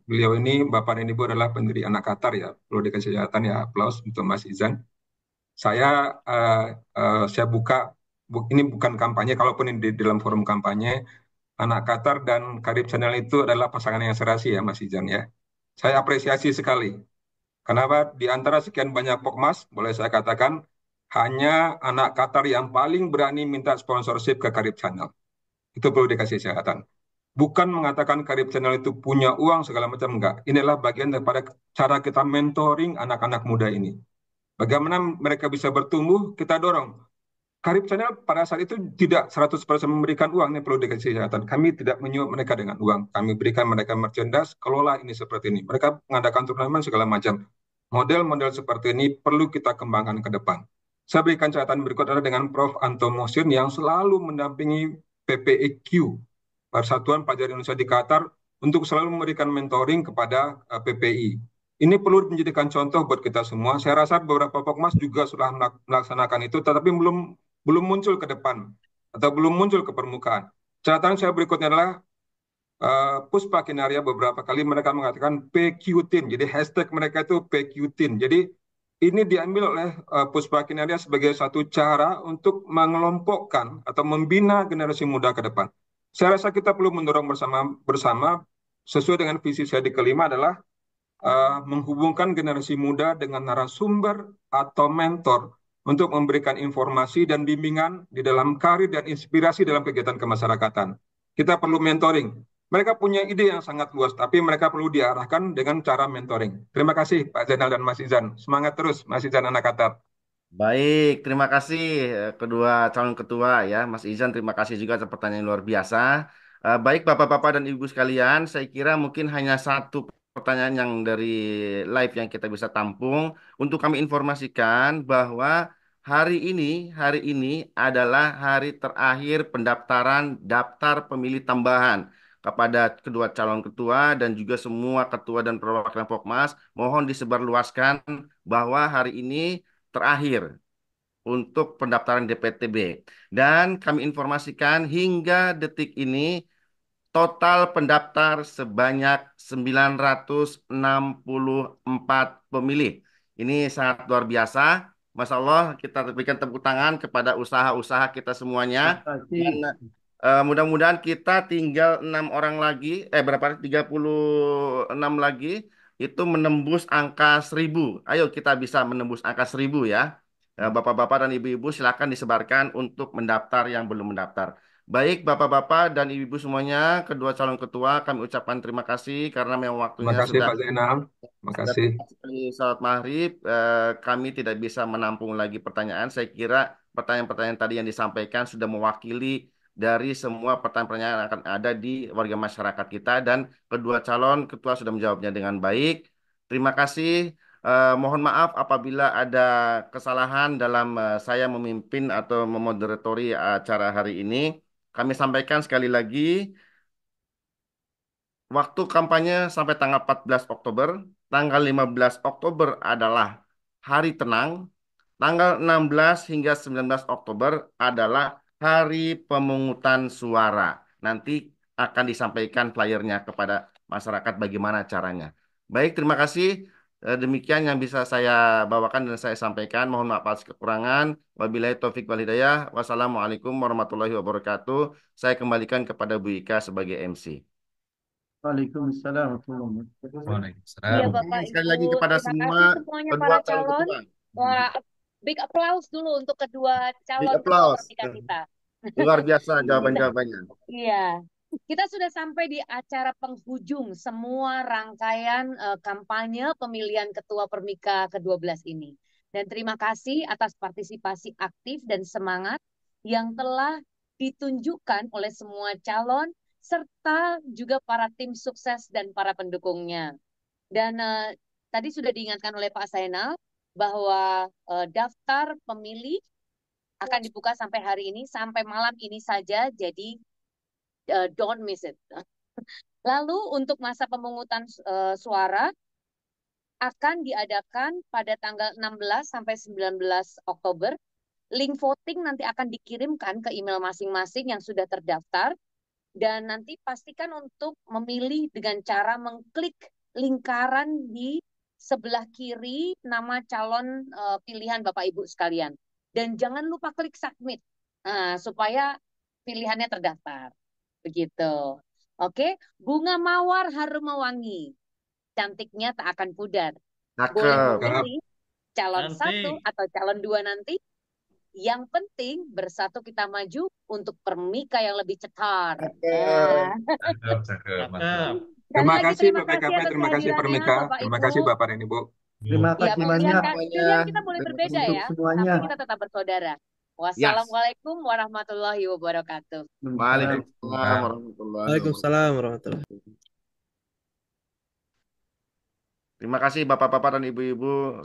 Beliau ini, Bapak dan Ibu adalah pendiri anak Qatar ya. Perlu dikasih catatan ya, aplaus untuk Mas Izan. Saya buka, ini bukan kampanye, kalaupun ini di dalam forum kampanye, anak Qatar dan Karib Channel itu adalah pasangan yang serasi ya Mas Izan ya. Saya apresiasi sekali. Kenapa? Di antara sekian banyak pokmas, boleh saya katakan, hanya anak Qatar yang paling berani minta sponsorship ke Karib Channel. Itu perlu dikasih catatan. Bukan mengatakan Karib Channel itu punya uang segala macam, enggak. Inilah bagian daripada cara kita mentoring anak-anak muda ini. Bagaimana mereka bisa bertumbuh, kita dorong. Karib Channel pada saat itu tidak 100% memberikan uang, ini perlu dikasih catatan. Kami tidak menyuap mereka dengan uang. Kami berikan mereka merchandise, kelola ini seperti ini. Mereka mengadakan turnamen segala macam. Model-model seperti ini perlu kita kembangkan ke depan. Saya berikan catatan berikut adalah dengan Prof. Anto Mohsin yang selalu mendampingi PPEQ, Persatuan Pelajar Indonesia di Qatar, untuk selalu memberikan mentoring kepada PPI. Ini perlu menjadikan contoh buat kita semua. Saya rasa beberapa Pokmas juga sudah melaksanakan itu, tetapi belum muncul ke depan atau belum muncul ke permukaan. Catatan saya berikutnya adalah Puspa Kinaria beberapa kali mereka mengatakan PQtin, jadi hashtag mereka itu PQtin. Jadi ini diambil oleh Puspa Kinaria sebagai satu cara untuk mengelompokkan atau membina generasi muda ke depan. Saya rasa kita perlu mendorong bersama sesuai dengan visi saya di kelima adalah menghubungkan generasi muda dengan narasumber atau mentor untuk memberikan informasi dan bimbingan di dalam karir dan inspirasi dalam kegiatan kemasyarakatan. Kita perlu mentoring. Mereka punya ide yang sangat luas, tapi mereka perlu diarahkan dengan cara mentoring. Terima kasih Pak Zainal dan Mas Izan. Semangat terus Mas Izan anak Katap. Baik, terima kasih kedua calon ketua ya, Mas Izan. Terima kasih juga atas pertanyaan yang luar biasa. Baik, Bapak-bapak dan Ibu sekalian, saya kira mungkin hanya satu pertanyaan yang dari live yang kita bisa tampung untuk kami informasikan bahwa hari ini adalah hari terakhir pendaftaran daftar pemilih tambahan kepada kedua calon ketua dan juga semua ketua dan perwakilan Pokmas. Mohon disebarluaskan bahwa hari ini terakhir untuk pendaftaran DPTB. Dan kami informasikan hingga detik ini total pendaftar sebanyak 964 pemilih. Ini sangat luar biasa. Masya Allah, kita berikan tepuk tangan kepada usaha-usaha kita semuanya. Dan mudah-mudahan kita tinggal 6 orang lagi, berapa? 36 lagi, itu menembus angka 1000. Ayo kita bisa menembus angka 1000 ya. Bapak-bapak dan ibu-ibu silakan disebarkan untuk mendaftar yang belum mendaftar. Baik, bapak-bapak dan ibu-ibu semuanya, kedua calon ketua, kami ucapkan terima kasih karena memang Terima waktunya kasih sudah Pak Zainal. Terima kasih. salat maghrib. Kami tidak bisa menampung lagi pertanyaan. Saya kira pertanyaan-pertanyaan tadi yang disampaikan sudah mewakili dari semua pertanyaan-pertanyaan yang akan ada di warga masyarakat kita dan kedua calon ketua sudah menjawabnya dengan baik. Terima kasih. Mohon maaf apabila ada kesalahan dalam saya memimpin atau memoderatori acara hari ini. Kami sampaikan sekali lagi, waktu kampanye sampai tanggal 14 Oktober, tanggal 15 Oktober adalah hari tenang, tanggal 16 hingga 19 Oktober adalah hari pemungutan suara. Nanti akan disampaikan flyernya kepada masyarakat bagaimana caranya. Baik, terima kasih. Demikian yang bisa saya bawakan dan saya sampaikan. Mohon maaf atas kekurangan. Wabillahi taufik wal hidayah. Wassalamualaikum warahmatullahi wabarakatuh. Saya kembalikan kepada Bu Ika sebagai MC. Waalaikumsalam warahmatullahi wabarakatuh. Iya Waalaikumsalam. Bapak Sekali Ibu, lagi kepada terima semua kasih semuanya kedua para calon calon. ketua. Wah, big applause dulu untuk kedua Big calon ketua applause. pernikah kita. Luar biasa Kita, jawaban-jawabannya. iya, kita sudah sampai di acara penghujung semua rangkaian kampanye pemilihan ketua permika ke-12 ini. Dan terima kasih atas partisipasi aktif dan semangat yang telah ditunjukkan oleh semua calon serta juga para tim sukses dan para pendukungnya. Dan tadi sudah diingatkan oleh Pak Zainal bahwa daftar pemilih akan dibuka sampai hari ini, sampai malam ini saja, jadi don't miss it. Lalu untuk masa pemungutan suara akan diadakan pada tanggal 16 sampai 19 Oktober. Link voting nanti akan dikirimkan ke email masing-masing yang sudah terdaftar. Dan nanti pastikan untuk memilih dengan cara mengklik lingkaran di sebelah kiri nama calon pilihan Bapak Ibu sekalian. Dan jangan lupa klik submit supaya pilihannya terdaftar. Begitu. Oke, bunga mawar harum mewangi. Cantiknya tak akan pudar. Boleh Cakep. memilih calon Cantik. 1 atau calon 2 nanti. Yang penting bersatu kita maju untuk permika yang lebih cetar. Cakep, cakep, mantap. Cakep. Sekali Terima lagi kasih terima kasih PPKP, atas terima kasih kehadirannya Permika, Bapak terima Ibu. kasih Bapak dan Ibu. Terima Ya, kasih pilihan, banyak pilihan kita boleh berbeda untuk ya, semuanya. tapi kita tetap bersaudara. Yes. Wassalamualaikum warahmatullahi wabarakatuh. Waalaikumsalam warahmatullahi Waalaikumsalam warahmatullahi wabarakatuh. Terima kasih Bapak-bapak dan Ibu-ibu.